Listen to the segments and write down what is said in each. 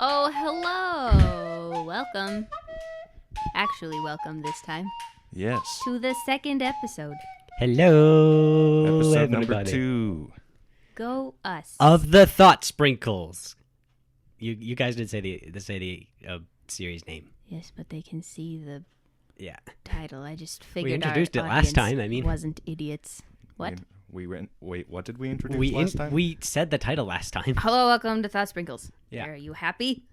Oh, hello. Welcome. Actually, welcome this time Yes. to the second episode. Hello, Episode everybody. number 2. Go us. Of the Thought Sprinkles. You guys did say the series name. Yes, but they can see the Yeah. title. I just figured We introduced our it last audience time. I mean, wasn't idiots. What? Wait, what did we introduce last time? we said the title last time. Hello, welcome to Thought Sprinkles. Yeah. Are you happy?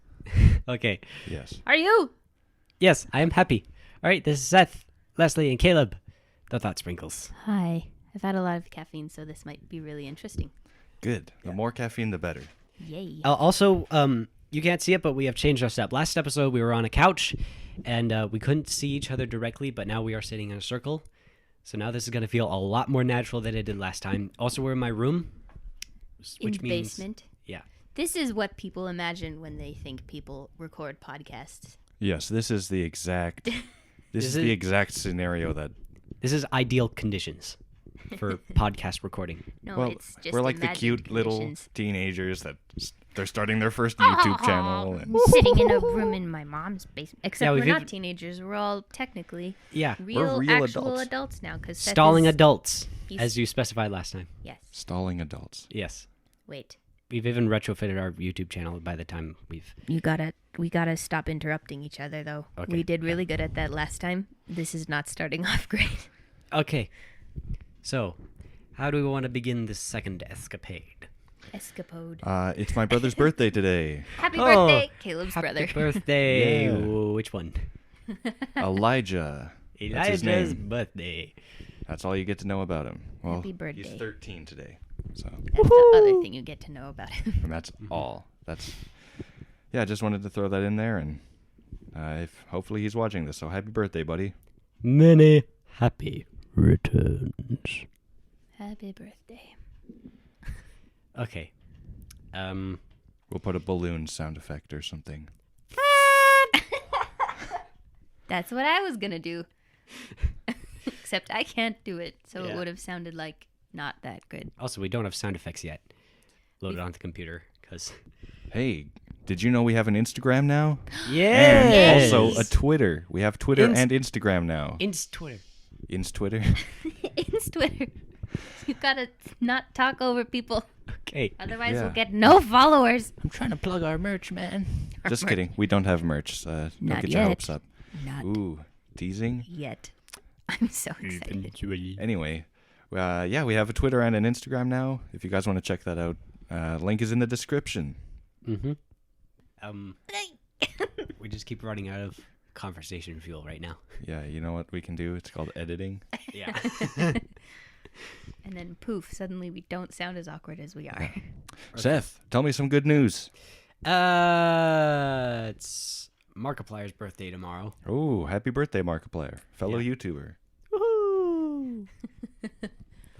Okay. Yes. Are you? Yes, I am happy. All right, this is Seth, Leslie, and Caleb, the Thought Sprinkles. Hi. I've had a lot of caffeine, so this might be really interesting. Good. The more caffeine, the better. Yay. Also, you can't see it, but we have changed our setup. Last episode, we were on a couch, and we couldn't see each other directly, but now we are sitting in a circle. So now this is going to feel a lot more natural than it did last time. Also, we're in my room, which In the means... basement. Yeah. This is what people imagine when they think people record podcasts. Yes, this is the exact the exact scenario that This is ideal conditions for podcast recording. No, it's just we're like the imagined cute little conditions. teenagers that they're starting their first YouTube channel and Sitting in a room in my mom's basement. Except Yeah, we're we've not even- teenagers. We're all technically Yeah. real real actual adults. adults now. Cause Seth Stalling is, adults, he's- as you specified last time. Yes. stalling adults. Yes. Wait. We've even retrofitted our YouTube channel by the time we've... We gotta stop interrupting each other though. Okay. We did really good at that last time. This is not starting off great. Okay. So, how do we want to begin this second escapade? Escapade. It's my brother's birthday today. Happy Oh, birthday, Caleb's Happy brother. birthday! Yeah. Ooh, which one? Elijah. That's his Elijah's name. birthday. That's all you get to know about him. Well, Happy birthday. he's 13 today. So, That's the other thing you get to know about him. and that's all. Yeah, I just wanted to throw that in there, and if hopefully he's watching this. So happy birthday, buddy. Many happy returns. Happy birthday. Okay. We'll put a balloon sound effect or something. That's what I was gonna do. Except I can't do it, so Yeah. it would have sounded like not that good. Also, we don't have sound effects yet loaded onto the computer, because... Hey, did you know we have an Instagram now? Yes! And also a Twitter. We have Twitter Inst- and Instagram now. Twitter. Inst Twitter. It's Twitter. You gotta not talk over people, Okay. otherwise Yeah. we'll get no followers. I'm trying to plug our merch, man. Just kidding. We don't have merch. Don't Not get your yet. hopes up. Not Ooh, teasing. yet. I'm so excited. Anyway, yeah, we have a Twitter and an Instagram now. If you guys want to check that out, link is in the description. Mm-hmm. We just keep running out of conversation fuel right now. Yeah, you know what we can do? It's called editing. Yeah. And then poof, suddenly we don't sound as awkward as we are. Seth, tell me some good news. It's Markiplier's birthday tomorrow. Oh, happy birthday, Markiplier, fellow Yeah. YouTuber. Woohoo!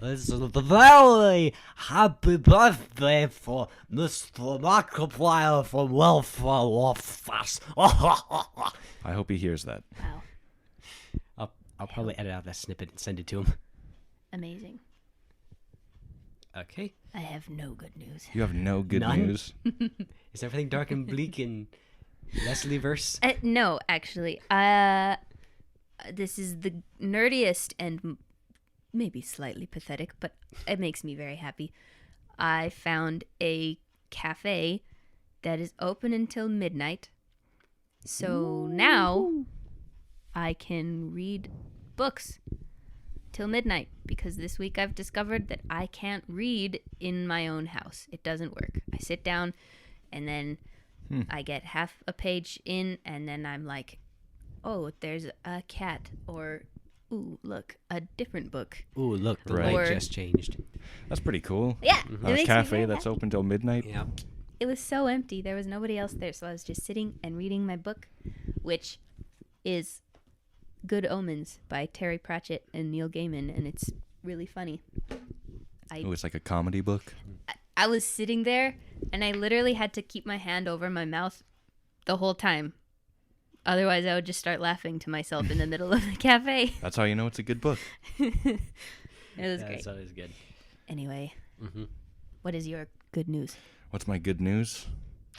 This is a very happy birthday for Mr. Markiplier from Welfare Office. I hope he hears that. Wow. I'll probably edit out that snippet and send it to him. Amazing. Okay. I have no good news. You have no good None? news. Is everything dark and bleak in Leslie verse? No, actually. This is the nerdiest and maybe slightly pathetic, but it makes me very happy. I found a cafe that is open until midnight. So now I can read books till midnight, because this week I've discovered that I can't read in my own house. It doesn't work. I sit down and then I get half a page in, and then I'm like, oh, there's a cat, or ooh, look, a different book. Ooh, look, the Right. light Or- just changed. That's pretty cool. Yeah, it A makes me cafe very that's happy. open till midnight. Yeah. It was so empty. There was nobody else there, so I was just sitting and reading my book, which is Good Omens by Terry Pratchett and Neil Gaiman, and it's really funny. Oh, it's like a comedy book. I was sitting there, and I literally had to keep my hand over my mouth the whole time. Otherwise, I would just start laughing to myself in the middle of the cafe. That's how you know it's a good book. It was Yeah, great. that's always good. Anyway, Mm-hmm. what is your good news? What's my good news?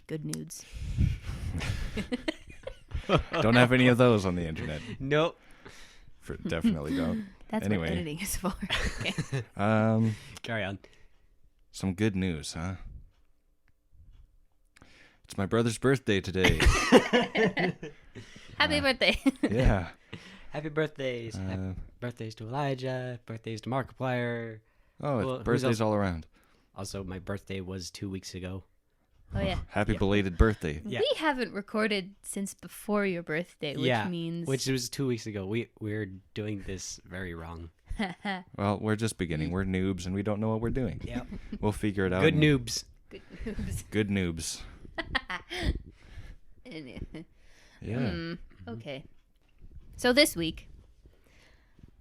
Good nudes. Don't have any of those on the internet. Nope. Definitely don't. That's Anyway. what editing is for. Okay. Carry on. Some good news, huh? It's my brother's birthday today. Happy birthday. Yeah. Happy birthdays. Happy birthdays to Elijah. Birthdays to Markiplier. Oh, Well, who's birthdays else? all around. Also, my birthday was 2 weeks ago. Oh, yeah. Happy Yeah. belated birthday. Yeah. We haven't recorded since before your birthday, which means... which was 2 weeks ago. We're doing this very wrong. Well, we're just beginning. We're noobs and we don't know what we're doing. Yep. We'll figure it out. Good and- noobs. Good news. Good noobs. Yeah. Okay. So this week,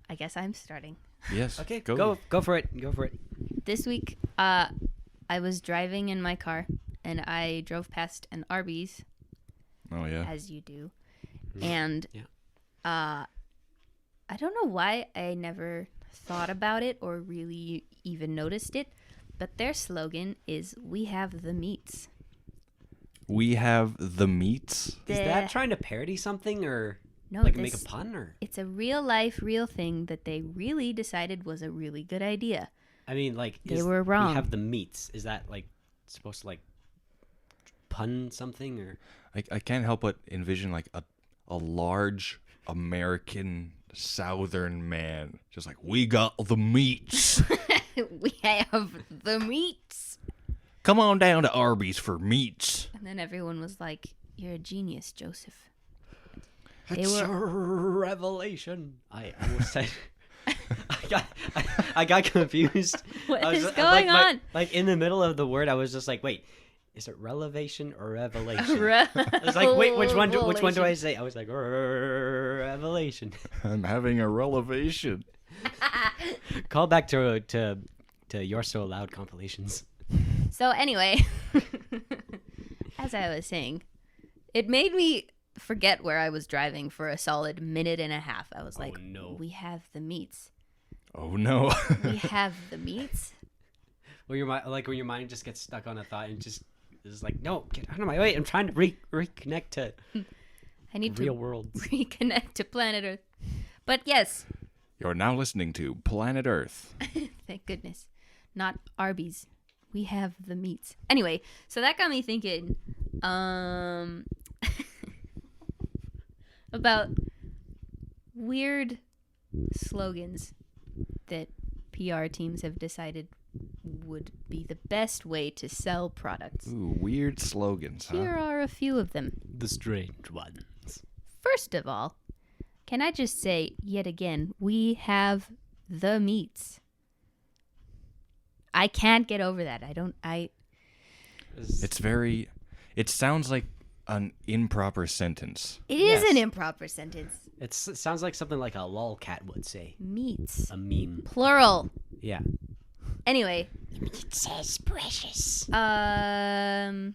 I guess I'm starting. Yes. Okay, Go. go for it. Go for it. This week, I was driving in my car, and I drove past an Arby's, Oh yeah. as you do, and Yeah. I don't know why I never thought about it or really even noticed it, but their slogan is "We have the meats." We have the meats. Is The- that trying to parody something or No, like this- make a pun or? It's a real life, real thing that they really decided was a really good idea. I mean, like They were wrong. We have the meats. Is that like supposed to like pun something or? I can't help but envision like a large American Southern man, just like, we got the meats. We have the meats. Come on down to Arby's for meats. And then everyone was like, "You're a genius, Joseph." It's a revelation. I almost said. I got confused. What I was is just- going like, on? Like in the middle of the word, I was just like, "Wait, is it relevation or revelation?" Re- I was like, "Wait, which one do I say?" I was like, "Revelation." I'm having a relevation. Call back to You're So Loud compilations. So anyway, as I was saying, it made me forget where I was driving for a solid minute and a half. I was like, no. "We have the meats. Oh no. We have the meats." Well, your mind, like when your mind just gets stuck on a thought and just is like, "No, get out of my way! I'm trying to reconnect to I need real to world." reconnect to planet Earth. But yes, You're now listening to Planet Earth. thank goodness, not Arby's. We have the meats. Anyway, so that got me thinking about weird slogans that PR teams have decided would be the best way to sell products. Ooh, weird slogans, huh? Here are a few of them. The strange ones. First of all, can I just say yet again, we have the meats. I can't get over that. It sounds like an improper sentence. It is Yes. an improper sentence. It sounds like something like a lolcat would say. Meats. A meme. Plural. Yeah. Anyway, It says precious. I'm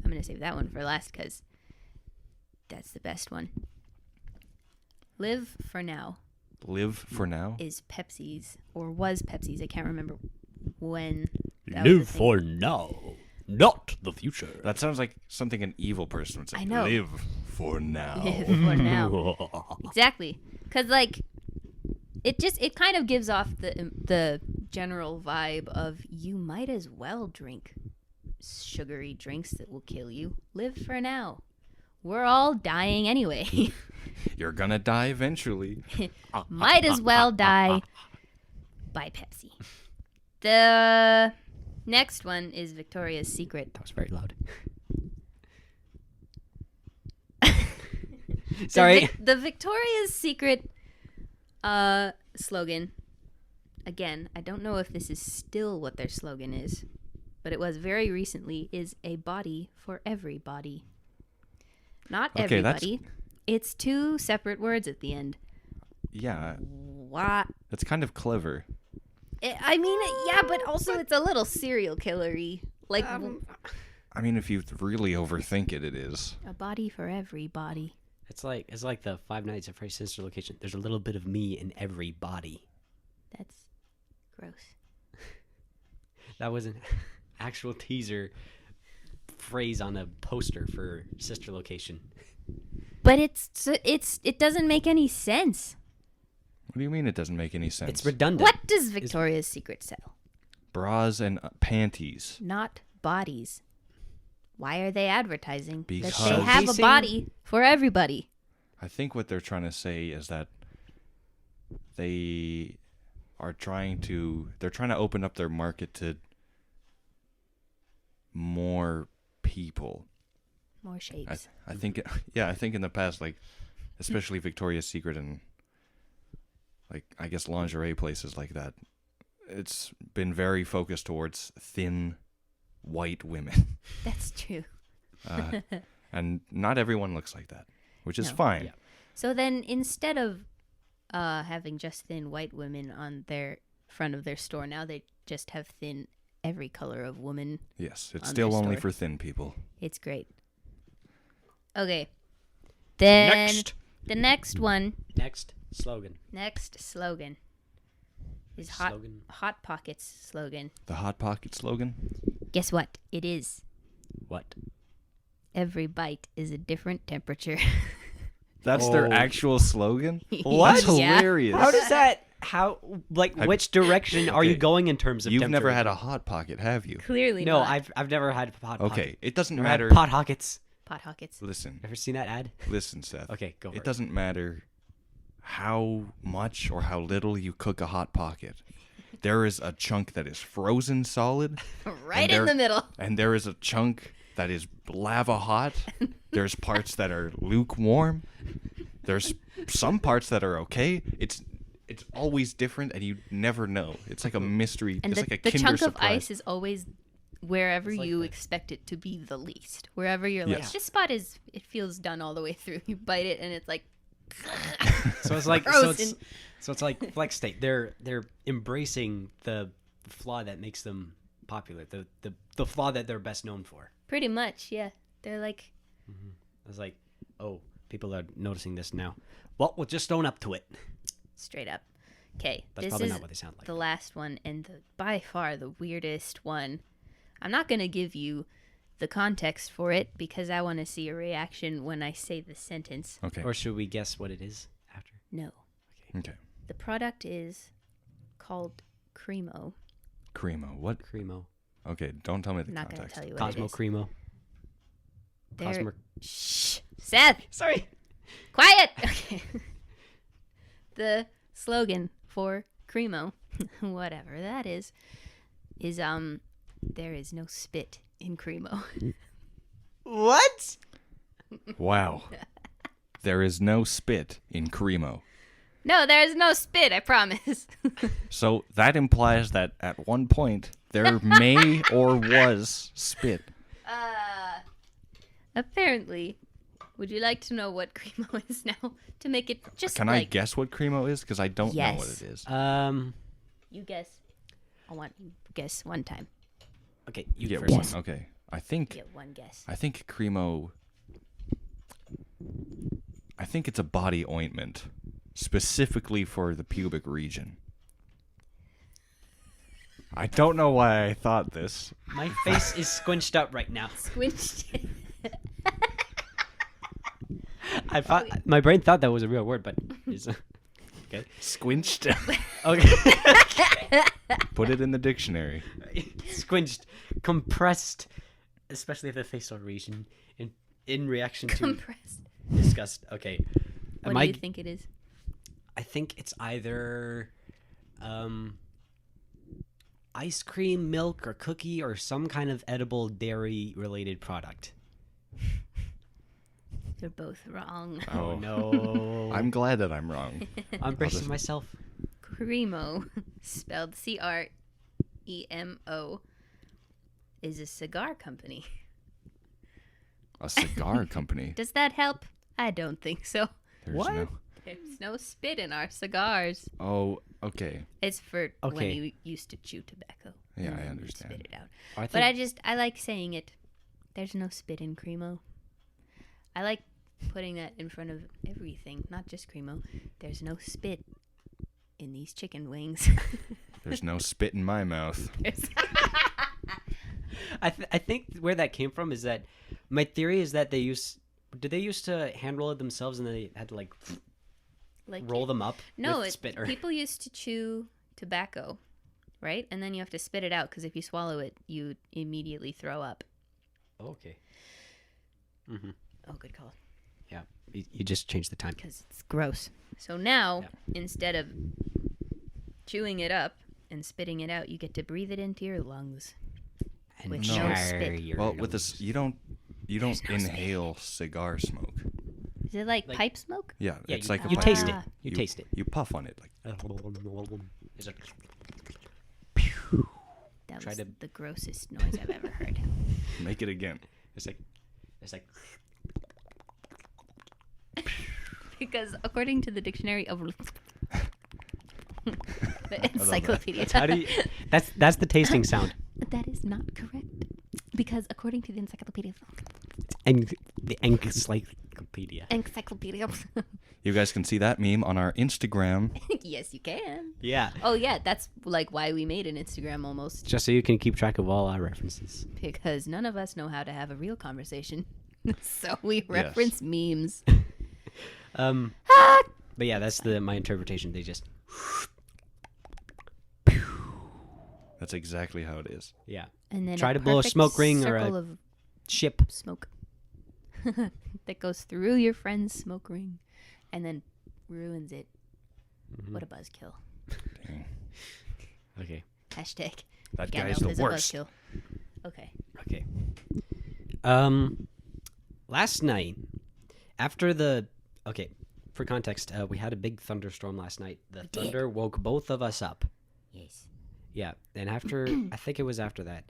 gonna save that one for last because that's the best one. Live for now Live for now. is Pepsi's or was Pepsi's. I can't remember when. that was a thing. now, not the future. That sounds like something an evil person would say. I know. Live for now. Live for now. Exactly, because like it kind of gives off the general vibe of you might as well drink sugary drinks that will kill you. Live for now. We're all dying anyway. You're gonna die eventually. Might as well die by Pepsi. The next one is Victoria's Secret. That was very loud. Sorry. The Victoria's Secret slogan. Again, I don't know if this is still what their slogan is, but it was very recently, is a body for everybody. Not Okay, that's- everybody. It's two separate words at the end. Yeah, What? that's kind of clever. I mean, yeah, but also it's a little serial killery. Like I mean, if you really overthink it, it is. a body for everybody. It's like the Five Nights at Freddy's Sinister Location. There's a little bit of me in every body. That's gross. That was an actual teaser phrase on a poster for sister location. But it doesn't make any sense. What do you mean it doesn't make any sense? It's redundant. What does Victoria's Secret sell? Bras and panties. Not bodies. Why are they advertising that Because- they have a Basing- body for everybody? I think what they're trying to say is that they're trying to open up their market to more people. More shapes. I think in the past, like, especially Victoria's Secret and, like, I guess lingerie places like that, it's been very focused towards thin, white women. That's true. And not everyone looks like that, which is No. fine. Yeah. So then instead of having just thin white women on their front of their store, now they just have thin every color of woman. Yes, it's On still their only store. for thin people. It's great. Okay. Then Next. the next one, Next slogan. next slogan is Slogan. Hot Pockets slogan. The Hot Pocket slogan? Guess what? It is What? every bite is a different temperature. That's their Oh. actual slogan? What? That's Yeah. hilarious. How does that? How? Like, Have- which direction are you Okay. going in terms of? You've temperature? never had a Hot Pocket, have you? Clearly No, not. I've never had pot. Okay, it doesn't Never had matter. pot hockets. Pot Pockets. Listen, Ever seen that ad? listen, Seth. Okay, go for It it. doesn't matter how much or how little you cook a Hot Pocket. There is a chunk that is frozen solid, Right And in there- the middle. and there is a chunk that is lava hot. There's parts that are lukewarm. There's some parts that are okay. It's always different, and you never know. It's like a mystery. And it's the, like a the Kinder chunk surprise. of ice is always wherever It's like you the- expect it to be the least. Wherever you're Yes. like, this spot it feels done all the way through. You bite it and it's like, So it's like Frozen. so it's like flex state. They're embracing the flaw that makes them popular. The flaw that they're best known for. pretty much, yeah. They're like, I was like, oh, people are noticing this now. Well, we'll just own up to it. straight up. Okay, That's this probably is not what they sound like. the last one and by far the weirdest one. I'm not going to give you the context for it because I want to see a reaction when I say the sentence. Okay. Or should we guess what it is after? No. Okay. The product is called Cremo. Cremo. What? Cremo. Okay, don't tell me the I'm not going to context. tell you what Cosmo it is. Cremo. They're- Cosmo. Shh. Seth, Sorry. quiet. Okay. The slogan for Cremo, whatever that is there is no spit in Cremo. What? Wow. There is no spit in Cremo. No, there's no spit, I promise. So that implies that at one point there may or was spit. Apparently. Would you like to know what Cremo is now? To make it just Can I like guess what Cremo is? Because I don't know what Yes. it is. you guess. I want you to guess one time. Okay, You you get first. one. Okay. I You think get one guess. Cremo. I think it's a body ointment, specifically for the pubic region. I don't know why I thought this. My face is squinched up right now. Squinched. I thought my brain thought that was a real word, but it's, okay. Squinched. Okay. Put it in the dictionary. Squinched, compressed, especially the facial region, in reaction to Compressed. disgust. Okay. What do you think it is? I think it's either ice cream, milk, or cookie, or some kind of edible dairy-related product. They're both wrong. Oh no! I'm glad that I'm wrong. I'm bracing just- myself. Cremo, spelled Cremo, is a cigar company. A cigar company. Does that help? I don't think so. There's What? no. There's no spit in our cigars. Oh, okay. It's for when Okay. you used to chew tobacco. Yeah, and I then you'd understand. Spit it out. I But think I like saying it. There's no spit in Cremo. I like putting that in front of everything, not just Cremo. There's no spit in these chicken wings. There's no spit in my mouth. I think where that came from is that my theory is that they used to hand roll it themselves and then they had to like roll them up No, with spitter. people used to chew tobacco, right? And then you have to spit it out because if you swallow it, you immediately throw up. Okay. Mm-hmm. Oh, good call. Yeah, you just changed the time. Because it's gross. So now, instead of chewing it up and spitting it out, you get to breathe it into your lungs. And with no spit. Well, with this, you don't inhale cigar smoke. Is it like pipe smoke? Yeah, it's like you a taste pipe. it. You taste it. You puff on it like. It's like, That Try was to- the grossest noise I've ever heard. Make it again. it's like Because according to the dictionary of the encyclopedia, how do you? That's the tasting sound. that is not correct. Because according to the encyclopedia, And the encyclopedia. You guys can see that meme on our Instagram. yes, you can. Yeah. Oh yeah, that's like why we made an Instagram almost, Just so you can keep track of all our references. because none of us know how to have a real conversation, so we reference memes. But yeah, that's my interpretation. They just That's exactly how it is. yeah. And then Try to blow a perfect smoke ring or circle a of ship. smoke that goes through your friend's smoke ring and then ruins it. What a buzzkill. Dang. Okay. Hashtag. That Gandalf guy's the is a worst. buzzkill. Okay. Okay. Last night, for context, we had a big thunderstorm last night. The thunder woke both of us up. Yes. Yeah, and after, I think it was after that,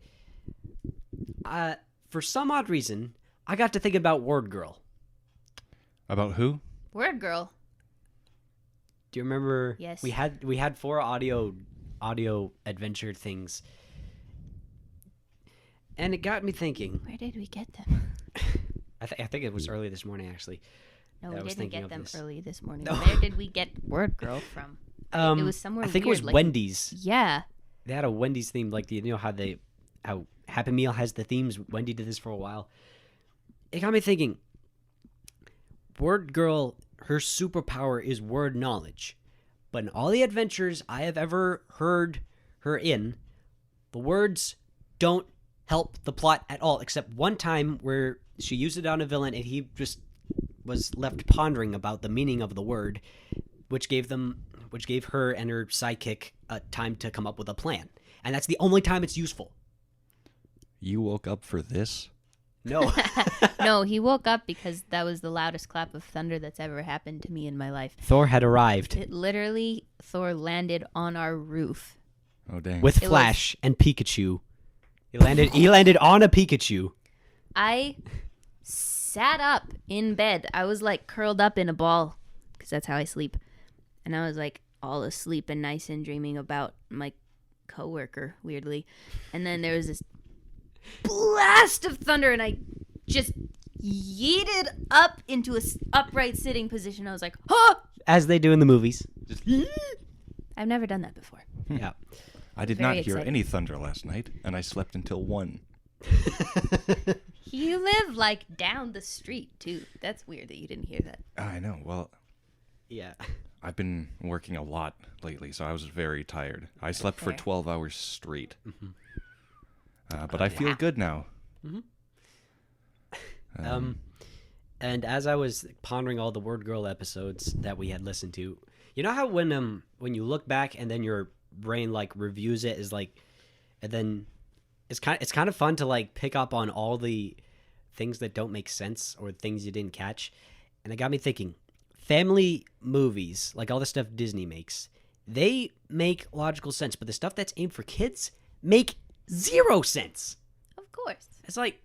for some odd reason, I got to think about Word Girl. About who? Word girl. Do you remember? Yes. We had 4 audio adventure things, and it got me thinking. Where did we get them? I think it was early this morning, actually. No, I we was didn't thinking get of them this. early this morning. No. Where did we get Word Girl from? It was somewhere I think weird, it was like- Wendy's. Yeah. They had a Wendy's theme, like how Happy Meal has the themes. Wendy did this for a while. It got me thinking. Word Girl, her superpower is word knowledge, but in all the adventures I have ever heard her in, the words don't help the plot at all, except one time where she used it on a villain and he just was left pondering about the meaning of the word, which gave her and her sidekick time to come up with a plan. And that's the only time it's useful. You woke up for this? No. No, he woke up because that was the loudest clap of thunder that's ever happened to me in my life. Thor had arrived It literally, Thor landed on our roof. Oh dang. with It Flash and Pikachu. He landed on a Pikachu. I sat up in bed. I was like curled up in a ball because that's how I sleep. And I was like all asleep and nice and dreaming about my coworker, weirdly. And then there was this blast of thunder and I just yeeted up into a upright sitting position. I was like, huh! As they do in the movies. Just I've never done that before. yeah. I did Very not hear exciting. any thunder last night, and I slept until 1. You live like down the street too. That's weird that you didn't hear that. I know. Well, Yeah. I've been working a lot lately, so I was very tired. I slept for Fair. 12 hours straight. But I feel good now. And as I was pondering all the Word Girl episodes that we had listened to, you know how when you look back and then your brain like reviews it is like, and then it's kind of fun to like pick up on all the things that don't make sense or things you didn't catch, and it got me thinking. Family movies, like all the stuff Disney makes, they make logical sense, but the stuff that's aimed for kids make 0 sense. Of course. It's like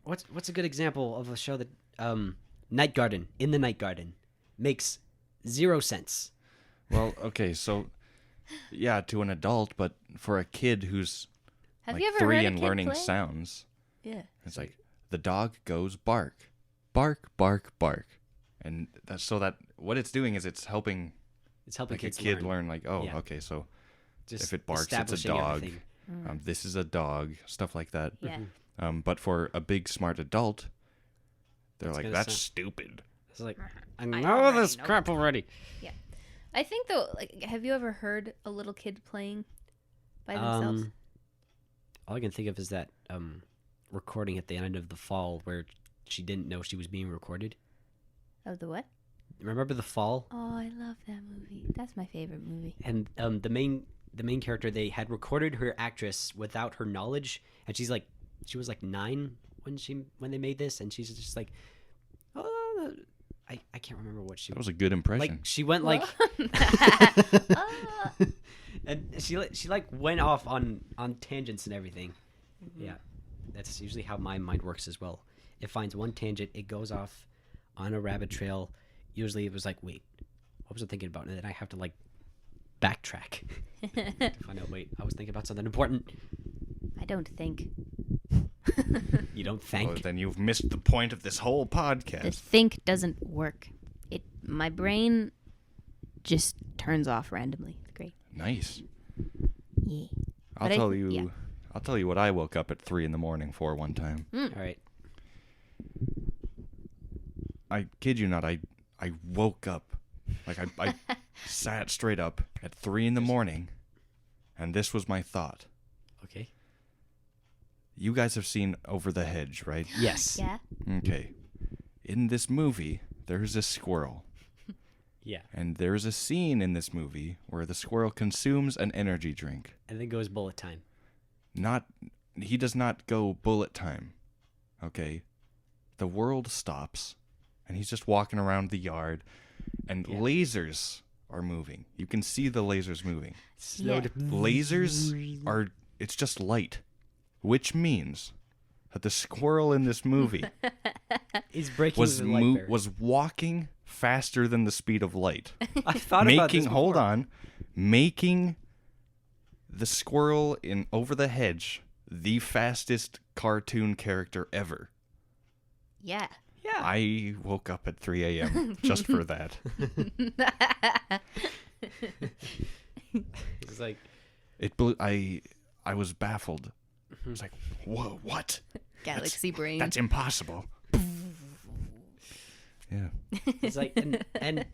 what's a good example of a show that Night Garden, In the Night Garden, makes 0 sense. Well, okay, so yeah, to an adult, but for a kid who's Have like you ever 3 heard a and kid learning play? sounds, Yeah. it's like the dog goes bark, bark, bark, bark, and that's so that what it's doing is it's helping It's helping like a kids kid learn. learn like, oh, Yeah. okay, so Just if it barks, it's a establishing dog. everything. This is a dog, stuff like that. Yeah. But for a big smart adult, they're It's like, gonna that's sound- stupid. It's like, I already know this know. crap already. I think though, like, have you ever heard a little kid playing by themselves? All I can think of is that recording at the end of The Fall where she didn't know she was being recorded. Of the what? Remember The Fall? Oh, I love that movie. That's my favorite movie. And the main character, they had recorded her actress without her knowledge, and she was like 9 when they made this, and she's just like, oh, I can't remember what she That was a good impression. like. She went like, Ah. and she like went off on tangents and everything. Yeah, that's usually how my mind works as well. It finds one tangent, it goes off on a rabbit trail. Usually it was like, wait, what was I thinking about? And then I have to like backtrack to find out, wait, I was thinking about something important. I don't think. You don't Oh, think? then you've missed the point of this whole The podcast. think doesn't work. My brain just turns off randomly. It's great. Nice. Yeah. I'll But tell you. yeah. I'll tell you what I woke up at 3 a.m. for one time. All right. I kid you not. I woke up, like I sat straight up at 3 a.m, and this was my thought. Okay. You guys have seen Over the Hedge, right? Yes. Yeah. Okay. In this movie, there's a squirrel. Yeah. And there's a scene in this movie where the squirrel consumes an energy drink. And then goes bullet time. He does not go bullet time. Okay? The world stops, and he's just walking around the yard, and Yeah. lasers are moving. You can see the lasers moving. Yeah. Lasers are, it's just light, which means that the squirrel in this movie He's breaking was the light barrier. was walking faster than the speed of light. I thought about this hold before. on, making the squirrel in Over the Hedge the fastest cartoon character ever. Yeah. Yeah. I woke up at 3 a.m. just for that. It's like, It blew. I was baffled. I was like, "Whoa, what? Galaxy brain. That's impossible." Yeah. it's like, and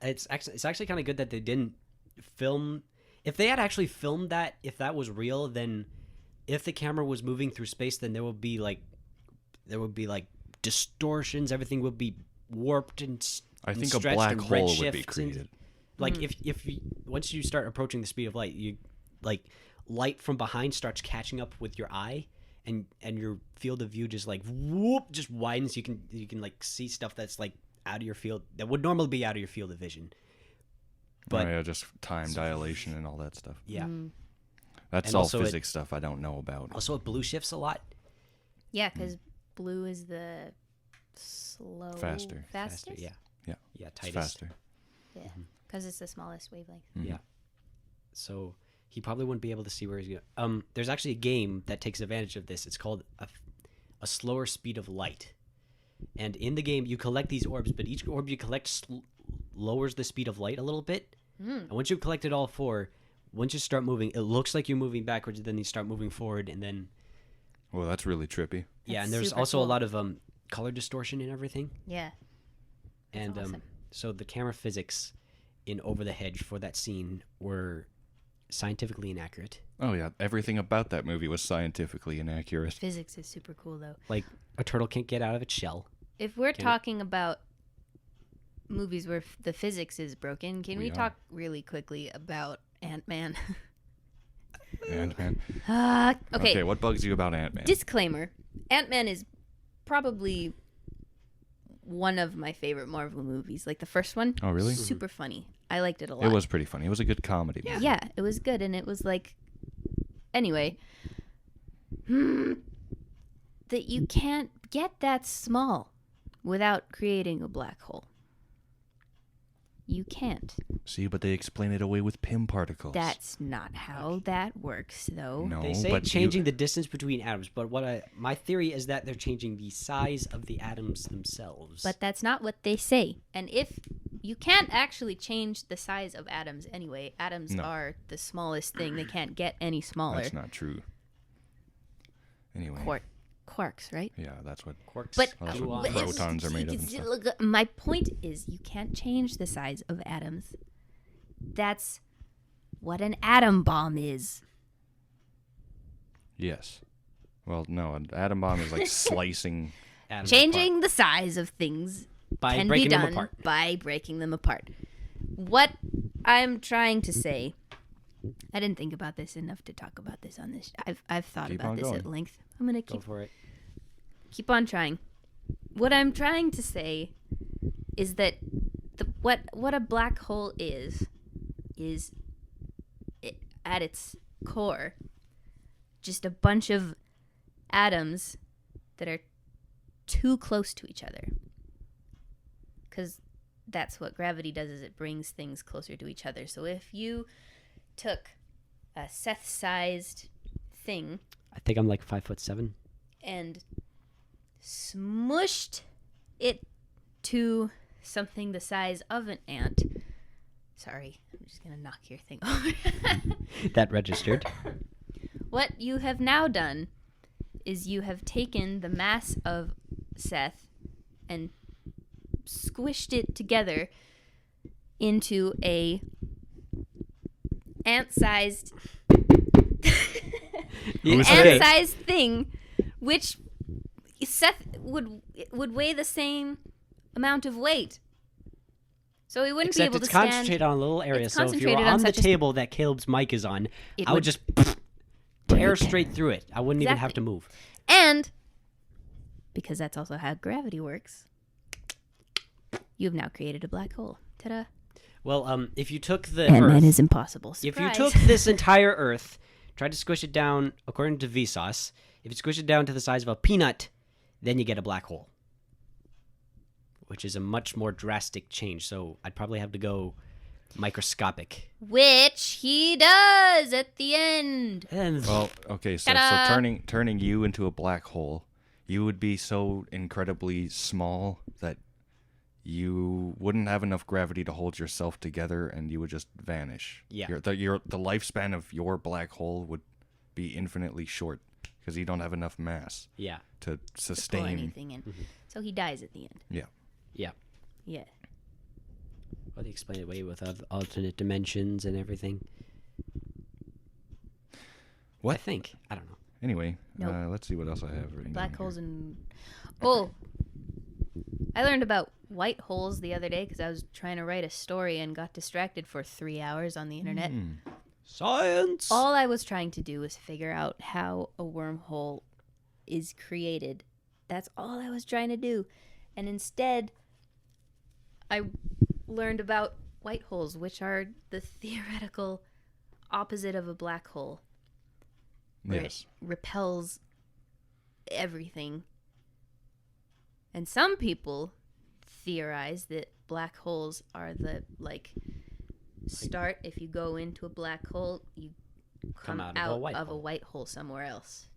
it's actually kind of good that they didn't film. If they had actually filmed that, if that was real, then if the camera was moving through space, then there would be like distortions. Everything would be warped and I think a stretched black and hole would be redshifts and- created. Like if you, once you start approaching the speed of light, you like light from behind starts catching up with your eye, and your field of view just like whoop just widens. You can like see stuff that's like out of your field that would normally be out of your field of vision. But Oh, yeah, just time dilation and all that stuff. yeah, That's And all also physics stuff I don't know about. also it blue shifts a lot. Yeah, because blue is the slow. Faster. Fastest? Yeah, Yeah, yeah, it's tightest. faster. Yeah. Because it's the smallest wavelength. Yeah. So he probably wouldn't be able to see where he's going. There's actually a game that takes advantage of this. It's called a slower speed of light. And in the game, you collect these orbs, but each orb you collect lowers the speed of light a little bit. And once you've collected all 4, once you start moving, it looks like you're moving backwards. Then you start moving forward, and then Well, that's really trippy. yeah. That's And there's super also a cool. lot of color distortion and everything. Yeah. And awesome. so the camera physics in Over the Hedge for that scene were scientifically inaccurate. Oh yeah, everything about that movie was scientifically inaccurate. Physics is super cool, though. Like a turtle can't get out of its shell. If we're Can it- talking about movies where the physics is broken, can We we are. talk really quickly about Ant-Man? Ant-Man. Okay. Okay, what bugs you about Ant-Man? Disclaimer: Ant-Man is probably one of my favorite Marvel movies. Like the first one. Oh, really? Super funny. I liked it a lot. It was pretty funny. It was a good comedy. movie. Yeah, it was good, and it was like, anyway, that you can't get that small without creating a black hole. You can't. See, but they explain it away with Pym particles. That's not how that works, though. no, They say but changing the distance between atoms, but my theory is that they're changing the size of the atoms themselves. But that's not what they say. And if you can't actually change the size of atoms anyway. Atoms No. are the smallest thing. They can't get any smaller. That's not true. Anyway. Quarks, right? Yeah, that's what. Quarks. But That's gluons. what protons are made of and stuff. Look, my point is, you can't change the size of atoms. That's what an atom bomb is. Yes. Well, no, an atom bomb is like slicing. Atoms Changing the size of things by can be breaking them done apart. by breaking them apart. What I'm trying to say, I didn't think about this enough to talk about this on this. I've thought Keep about on this going. at length. I'm gonna Go for it. keep on trying. What I'm trying to say is that what a black hole is at its core just a bunch of atoms that are too close to each other. Because that's what gravity does, is it brings things closer to each other. So if you took a Seth-sized thing I think I'm like 5'7". and smushed it to something the size of an ant. Sorry, I'm just going to knock your thing over. That registered. What you have now done is you have taken the mass of Seth and squished it together into a ant-sized ant-sized thing, which Seth would weigh the same amount of weight. So he wouldn't Except be able it's to stand. concentrated on a little area. It's So if you were concentrated on on the such a- table that Caleb's mic is on, It I would would just tear straight through it. I wouldn't even have to Exactly. move. And because that's also how gravity works, you've now created a black hole. Ta-da! Well, if you took the Ant-Man Earth, is impossible. if you Surprise. took this entire Earth, tried to squish it down according to Vsauce, if you squish it down to the size of a peanut, then you get a black hole, which is a much more drastic change. So I'd probably have to go microscopic. Which he does at the end. And Well, okay, so Ta-da! turning you into a black hole, you would be so incredibly small that you wouldn't have enough gravity to hold yourself together, and you would just vanish. Yeah. The lifespan of your black hole would be infinitely short because you don't have enough mass yeah, to To pull sustain. anything in. So he dies at the end. Yeah. yeah. Yeah. Well, they explain it away with alternate dimensions and everything. What? I think. I don't know. Anyway, Nope. let's see what else I have written Black down holes here. and... Oh! I learned about white holes the other day because I was trying to write a story and got distracted for 3 hours on the internet. Science! All I was trying to do was figure out how a wormhole is created. That's all I was trying to do. And instead, I learned about white holes, which are the theoretical opposite of a black hole. Where Yes. it repels everything. And some people theorize that black holes are the, start. If you go into a black hole, you come out of a white hole somewhere else.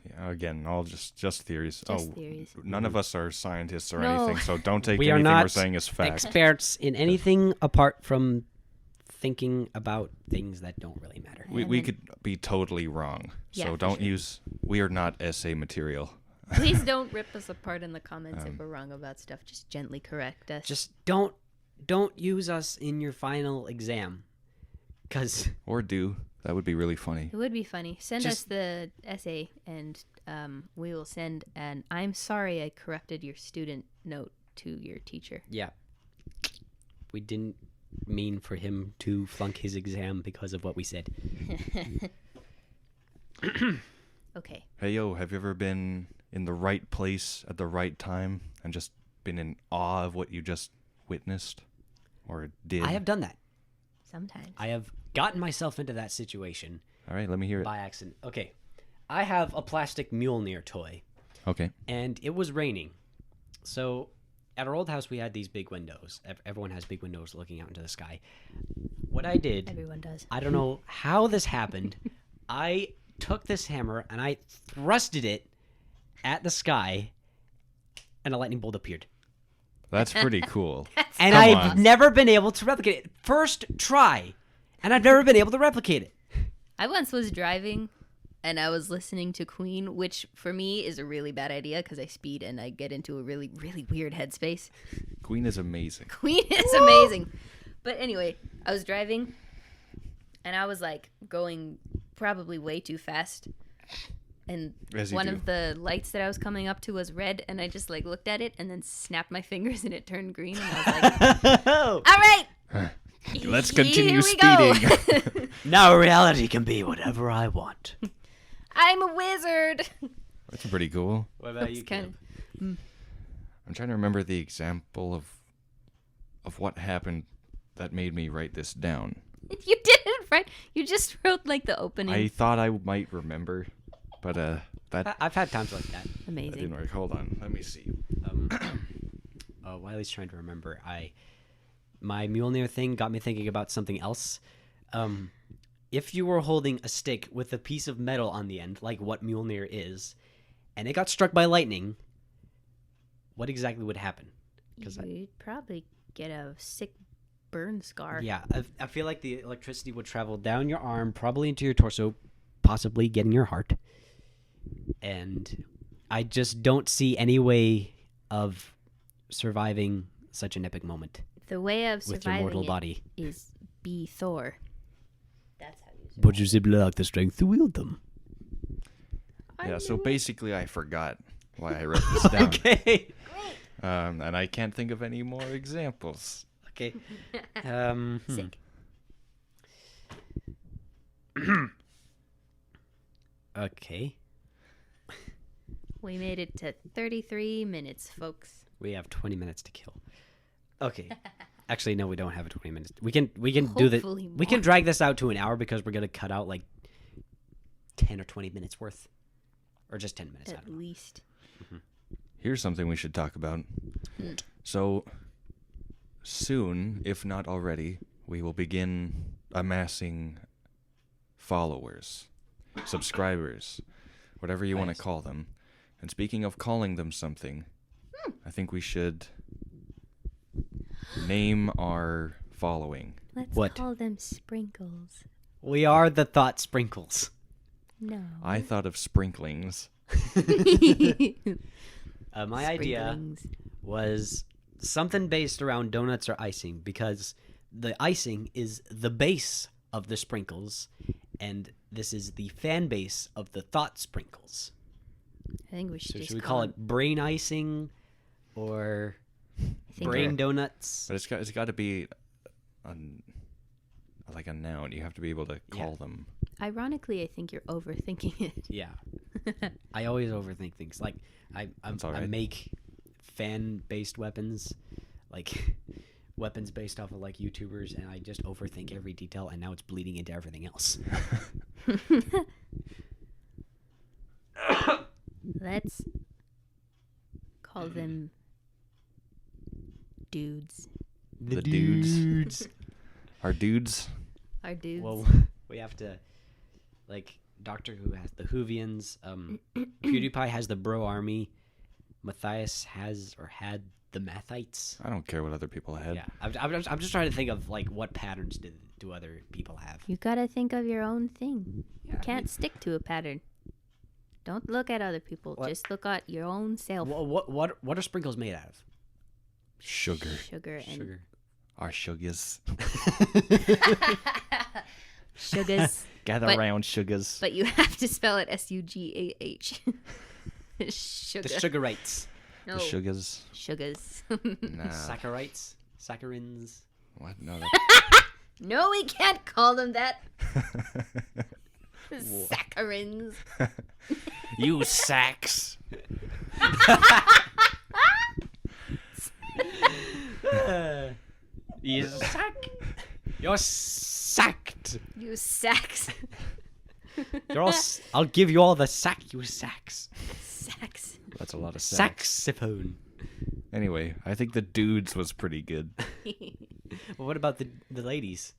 Yeah, again, all just theories. Just theories. None of us are scientists or No. anything, so don't take We are anything we're not saying as fact. Experts in anything apart from thinking about things that don't really matter. We could be totally wrong, Yeah, so for don't sure. use. We are not essay material. Please don't rip us apart in the comments if we're wrong about stuff. Just gently correct us. Just don't use us in your final exam, because Or do. That would be really funny. It would be funny. Send us Just- the essay, and we will send an "I'm sorry I corrupted your student" note to your teacher. yeah, we didn't mean for him to flunk his exam because of what we said. Okay. Hey, yo, have you ever been in the right place at the right time and just been in awe of what you just witnessed or did? I have done that. Sometimes. I have gotten myself into that situation All right, let me hear it. by accident. Okay, I have a plastic Mjolnir toy, Okay. and it was raining. So at our old house, we had these big windows. Everyone has big windows looking out into the sky. What I did, Everyone does. I don't know how this happened. I took this hammer and I thrusted it at the sky, and a lightning bolt appeared. That's pretty cool. And Come I've on. never been able to replicate it. First try, and I've never been able to replicate it. I once was driving and I was listening to Queen, which for me is a really bad idea because I speed and I get into a really, really weird headspace. Queen is amazing. Queen is amazing. But anyway, I was driving and I was like going probably way too fast. And As you one do. of the lights that I was coming up to was red, and I just like looked at it and then snapped my fingers and it turned green. And I was like, all right. Let's Here continue we go. speeding. Now reality can be whatever I want. I'm a wizard. That's pretty cool. What about It's kind I'm trying to remember the example of what happened that made me write this down. You did it right. You just wrote like the opening. I thought I might remember, but that I've had times like that. Amazing. didn't work. Hold on, let me see. Wiley's trying to remember. My Mjolnir thing got me thinking about something else. If you were holding a stick with a piece of metal on the end, like what Mjolnir is, and it got struck by lightning, what exactly would happen? You'd probably get a sick burn scar. Yeah, I feel like the electricity would travel down your arm, probably into your torso, possibly getting your heart. And I just don't see any way of surviving such an epic moment The way of with your surviving mortal it body. is be Thor. That's how you survive. But you simply lack the strength to wield them. Yeah, so basically I forgot why I wrote this down. Okay. And I can't think of any more examples. Okay. Sick. Okay. We made it to 33 minutes, folks. We have 20 minutes to kill. Okay. Actually, no, we don't have 20 minutes. We can do the Hopefully we can more. drag this out to an hour because we're gonna cut out like 10 or 20 minutes worth, or just 10 minutes. I At don't know. least. Here's something we should talk about. So, soon, if not already, we will begin amassing followers, subscribers, whatever you want Nice. to call them. And speaking of calling them something, I think we should name our following. Let's What? call them sprinkles. We are the thought sprinkles. No. I thought of sprinklings. My idea Sprinklings. was something based around donuts or icing because the icing is the base of the sprinkles, and this is the fan base of the thought sprinkles. I think we should So just should we call it brain icing or brain donuts? But it's got to be like a noun. You have to be able to call them. Ironically, I think you're overthinking it. Yeah. I always overthink things. Like I all right. make fan-based weapons, like weapons based off of like YouTubers, and I just overthink every detail, and now it's bleeding into everything else. Let's call them dudes. The dudes. Our dudes. Our dudes. Well, we have to, like, Doctor Who has the Whovians. PewDiePie has the Bro Army. Matthias has or had the Mathites. I don't care what other people had. Yeah, I'm just trying to think of like what patterns do other people have. You gotta think of your own thing. Yeah, You can't stick to a pattern. Don't look at other people. What? Just look at your own self. What are sprinkles made out of? Sugar. Sugar and Sugar. Our sugars. sugars. Gather But- round, sugars. But you have to spell it S-U-G-A-H. Sugar. The sugarites. No. The sugars. Sugars. Nah. Saccharites. Saccharins. What? No. No, we can't call them that. Saccharins. You sacks. You sack. You're sacked. You sacks. You're all. I'll give you all the sack. You sacks. Sacks. That's a lot of sacks. Saxophone. Anyway, I think the dudes was pretty good. Well, what about the ladies?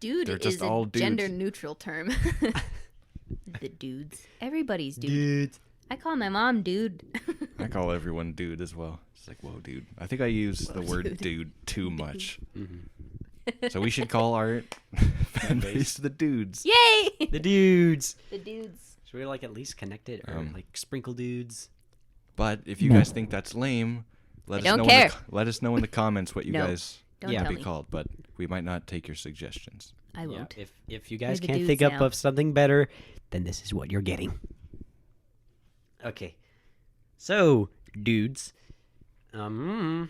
Dude They're just is all a dudes. gender neutral term. The dudes. Everybody's dude. I call my mom dude. I call everyone dude as well. It's like, whoa, dude. I think I use the word dude too much. So we should call our fan base the dudes. Yay! The dudes. The dudes. Should we like at least connect it or like sprinkle dudes? But if you guys think that's lame, let us know in the comments what you guys Don't want tell to be me. called. But we might not take your suggestions. I won't. If you guys the can't dudes think up now. of something better, then this is what you're getting. Okay. So, dudes. Now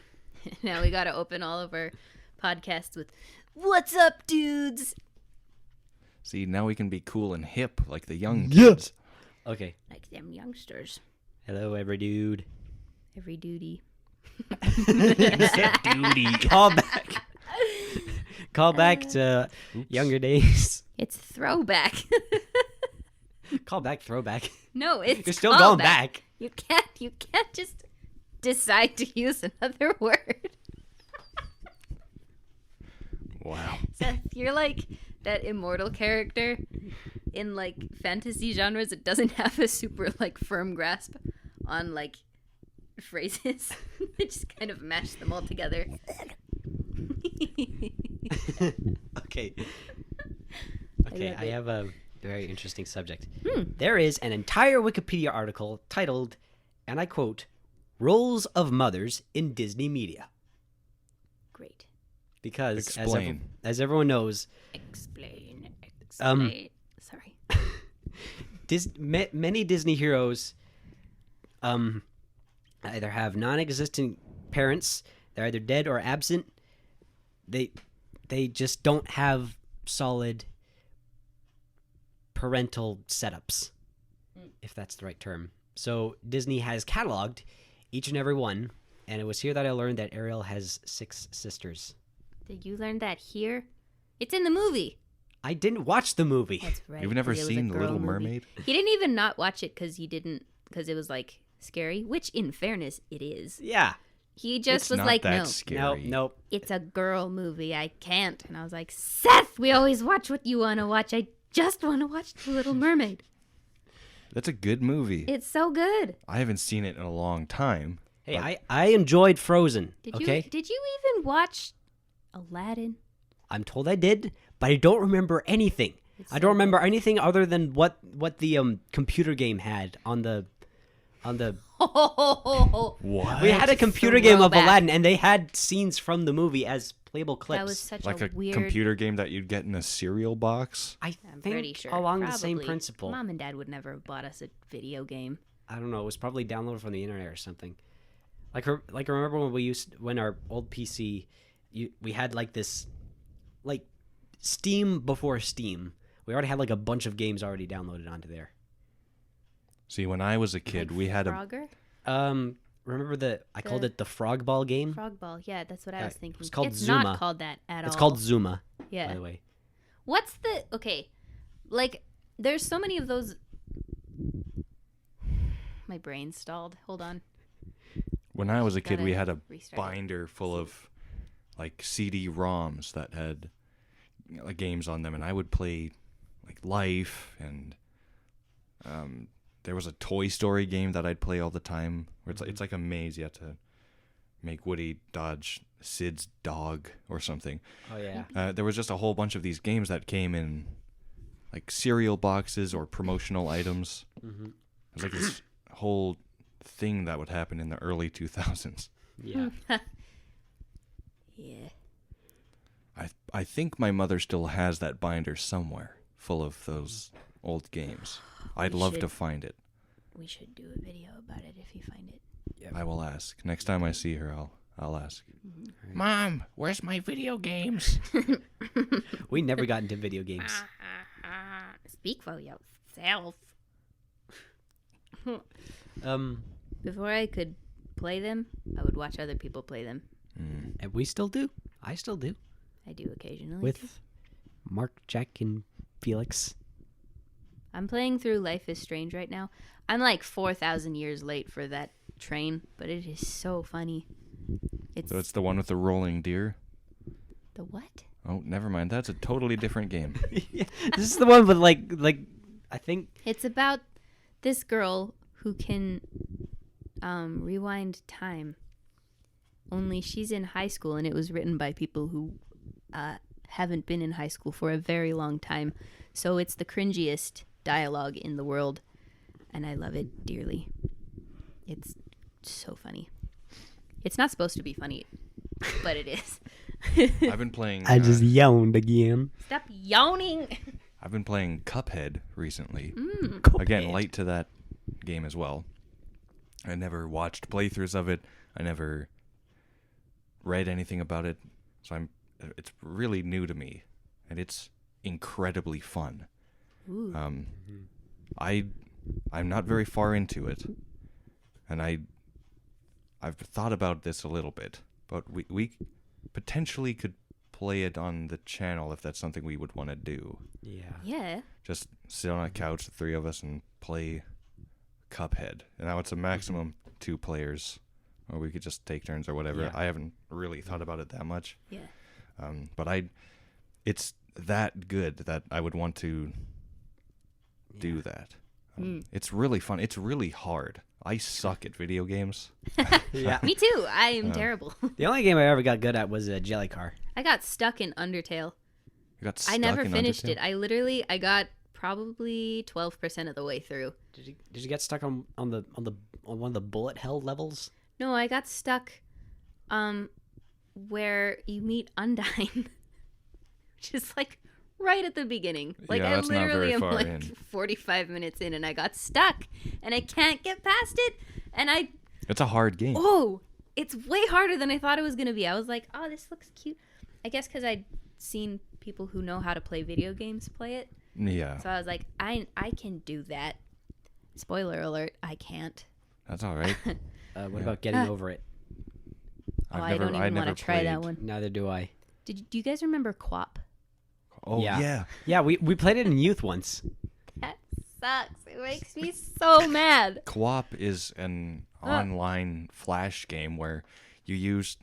we gotta open all of our podcasts with "What's up, dudes?" See, now we can be cool and hip like the young kids. Okay. Like them youngsters. Hello, every dude. Every duty. Duty. Call back. Call back to younger days. It's throwback. Call back, throwback. No, it's You're still going callback. back. You can't just decide to use another word. Wow. Seth, you're like that immortal character in like fantasy genres that doesn't have a super like firm grasp on like phrases. They just kind of mash them all together. Okay. Okay, love I it. have a very interesting subject. There is an entire Wikipedia article titled, and I quote, "Roles of Mothers in Disney Media." Great. Because, Explain. as everyone knows, Explain. Sorry. many Disney heroes either have non-existent parents, they're either dead or absent. They just don't have solid parental setups, if that's the right term. So Disney has cataloged each and every one, and it was here that I learned that Ariel has 6 sisters. Did you learn that here? It's in the movie. I didn't watch the movie. That's right. You've never 'cause it was a seen The girl Little movie. Mermaid? He didn't even not watch it because it was like scary, which in fairness it is. Yeah. He just It's was not like, that no, scary. Nope. it's a girl movie. I can't. And I was like, Seth, we always watch what you want to watch. I just want to watch The Little Mermaid. That's a good movie. It's so good. I haven't seen it in a long time. Hey, I enjoyed Frozen. Okay. Did you even watch Aladdin? I'm told I did, but I don't remember anything. I don't remember anything other than what the computer game had on the. What? We had a computer game of Throwback. Aladdin, and they had scenes from the movie as playable clips. That was such Like a a weird. computer game that you'd get in a cereal box? I I'm think pretty sure. along the same Probably. principle. Mom and Dad would never have bought us a video game. I don't know. It was probably downloaded from the internet or something. Like remember when our old PC, we had like this, like Steam before Steam. We already had like a bunch of games already downloaded onto there. See, when I was a kid, Like we had a Frogger? Remember I called it the Frog Ball game. Frog Ball. Yeah, that's what I was thinking. it's called It's Zuma. not called that at all. It's called Zuma, Yeah. by the way. What's the okay? Like, there's so many of those. My brain stalled. Hold on. when I was a kid, we Gotta had a restart it. binder full of like CD-ROMs that had games on them, and I would play like Life, and there was a Toy Story game that I'd play all the time. Where it's like a maze. You have to make Woody dodge Sid's dog or something. Oh yeah. There was just a whole bunch of these games that came in like cereal boxes or promotional items. Mm-hmm. It was like this whole thing that would happen in the early 2000s. Yeah. Yeah. I think my mother still has that binder somewhere full of those old games. I'd love to should. find it. We should do a video about it if you find it. I will ask. Next time I see her, I'll ask. Mm-hmm. Mom, where's my video games? We never got into video games. Speak for yourself. Before I could play them, I would watch other people play them. And we still do. I still do. I do occasionally. With Mark, Jack, and Felix. I'm playing through Life is Strange right now. I'm like 4,000 years late for that train, but it is so funny. It's So it's the one with the rolling deer? the what? Oh, never mind. That's a totally different game. Yeah, this is the one with like I think. It's about this girl who can rewind time. Only she's in high school, and it was written by people who haven't been in high school for a very long time. So it's the cringiest dialogue in the world, and I love it dearly. It's so funny. It's not supposed to be funny, but it is. I've been playing. I just yawned again. Stop yawning. I've been playing Cuphead recently. Cuphead. Again, late to that game as well. I never watched playthroughs of it. I never read anything about it. So it's really new to me, and it's incredibly fun. Ooh. I'm not very far into it, and I've thought about this a little bit, but we potentially could play it on the channel if that's something we would want to do. Yeah. Just sit on a couch, the three of us, and play Cuphead. And now it's a maximum 2 players, or we could just take turns or whatever. Yeah. I haven't really thought about it that much. Yeah. But it's that good that I would want to do that. It's really fun. It's really hard. I suck at video games. Yeah. Me too. I am terrible. The only game I ever got good at was a Jelly Car. I got stuck in Undertale. You got stuck I never in finished Undertale? it. I got probably 12% of the way through. Did you get stuck on one of the bullet hell levels? No, I got stuck where you meet Undyne. Which is like right at the beginning. Like Yeah, I that's not literally very am far like in. 45 minutes in and I got stuck and I can't get past it and It's a hard game. it's way harder than I thought it was going to be. I was like, "Oh, this looks cute." I guess cuz I'd seen people who know how to play video games play it. Yeah, So I was like, I can do that. Spoiler alert, I can't. that's all right. What about getting over it? I don't even want to try that one. Neither do I. Do you guys remember QWOP? Oh Yeah. yeah. Yeah, we played it in youth once. That sucks. It makes me so mad. Co-op is an online flash game where you use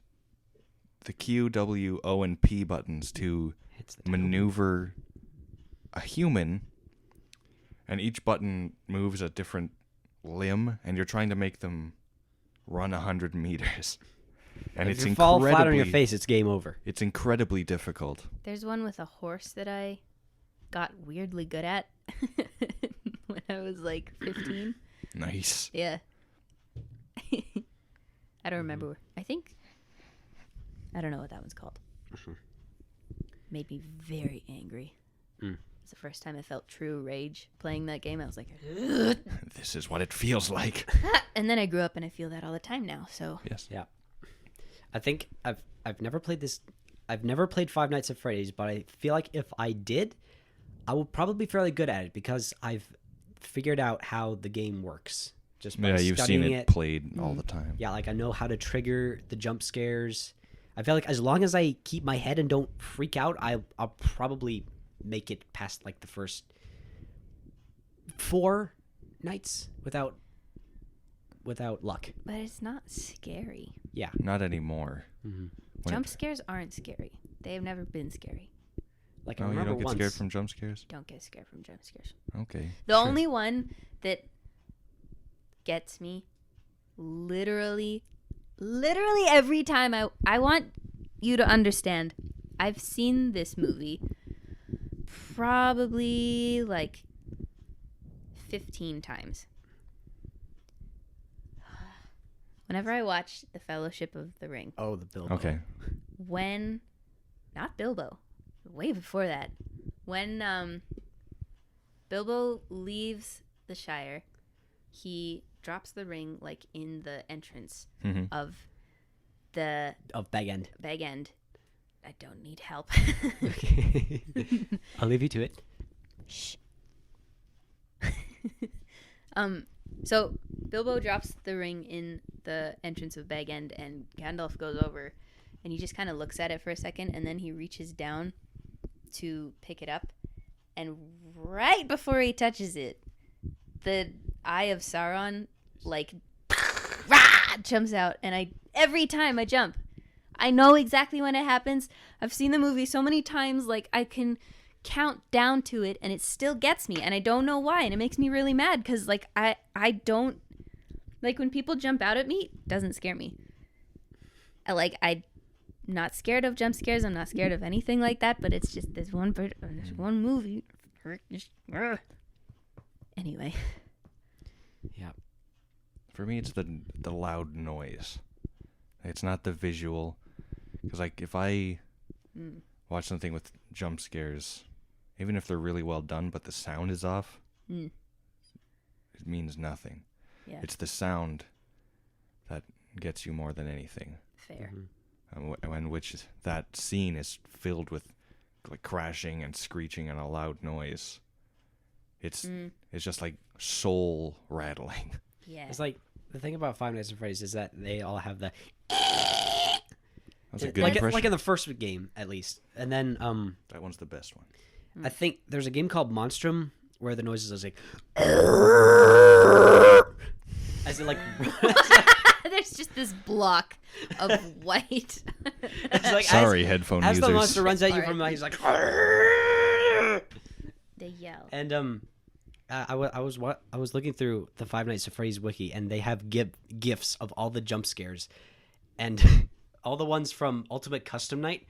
the Q, W, O, and P buttons to It's the maneuver a human, and each button moves a different limb, and you're trying to make them run 100 meters. And if it's you fall flat on your incredibly, face, it's game over. it's incredibly difficult. There's one with a horse that I got weirdly good at when I was like 15. Nice. Yeah. I don't remember. I don't know what that one's called. Made me very angry. It's the first time I felt true rage playing that game. I was like, "Ugh." This is what it feels like. And then I grew up and I feel that all the time now. So Yes. Yeah. I think I've never played this. I've never played Five Nights at Freddy's, but I feel like if I did, I would probably be fairly good at it because I've figured out how the game works. Just by Yeah, you've seen studying it played all the time. Yeah, like I know how to trigger the jump scares. I feel like as long as I keep my head and don't freak out, I'll probably make it past like the first 4 nights without luck. but it's not scary. Yeah. Not anymore. When Jump it- scares aren't scary. They have never been scary. Like I Oh, you remember don't get once. scared from jump scares? Don't get scared from jump scares. Okay. The only one that gets me literally every time I want you to understand. I've seen this movie probably like 15 times. Whenever I watch The Fellowship of the Ring, Oh, the Bilbo. Okay. when not Bilbo, way before that, when Bilbo leaves the Shire, he drops the ring like in the entrance Mhm. of the Of Bag End. Bag End. I don't need help. Okay. I'll leave you to it. Shh. So Bilbo drops the ring in the entrance of Bag End, and Gandalf goes over, and he just kind of looks at it for a second, and then he reaches down to pick it up, and right before he touches it, the Eye of Sauron like jumps out, and every time I jump. I know exactly when it happens. I've seen the movie so many times, like I can count down to it and it still gets me, and I don't know why, and it makes me really mad because like I don't Like when people jump out at me, doesn't scare me. I'm not scared of jump scares. I'm not scared of anything like that. But it's just this one movie. Anyway. Yeah. For me, it's the loud noise. It's not the visual. Because, like, if I watch something with jump scares, even if they're really well done, but the sound is off, it means nothing. Yeah. It's the sound that gets you more than anything. Fair. And which that scene is filled with, like, crashing and screeching and a loud noise. It's just like soul rattling. Yeah. It's like the thing about Five Nights at Freddy's is that they all have the That's a good like impression. like in the first game at least, and then That one's the best one. I think there's a game called Monstrum where the noises is like as it like There's just this block of white. it's like Sorry, headphone as users. the monster runs at you Sorry. from he's like They yell. and I was looking through the Five Nights at Freddy's wiki, and they have gifs of all the jump scares, and all the ones from Ultimate Custom Night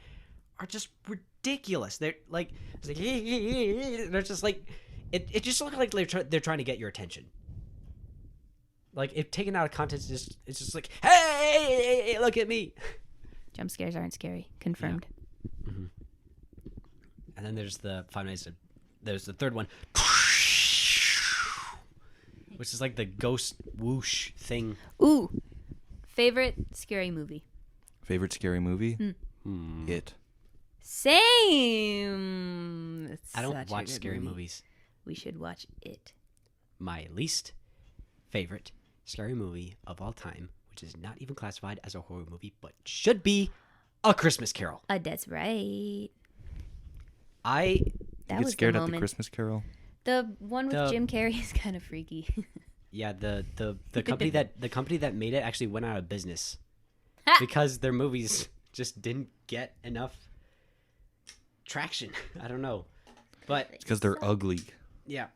are just ridiculous. They're like, it's like they're just like it just looks like they're trying to get your attention. Like if taken out of context, it's just like, hey, look at me. Jump scares aren't scary. Confirmed. Yeah. Mm-hmm. And then there's the Five Nights. There's the third one, which is like the ghost whoosh thing. Ooh. Favorite scary movie? Favorite scary movie? It. Same. It's I don't such a watch good scary movie. movies. We should watch it. My least favorite scary movie of all time, which is not even classified as a horror movie, but should be A Christmas Carol. That's right. I That You get was scared the at moment. the Christmas Carol? The one with The- Jim Carrey is kind of freaky. yeah, the company that made it actually went out of business because their movies just didn't get enough traction. I don't know. But It's because they're ugly. yeah.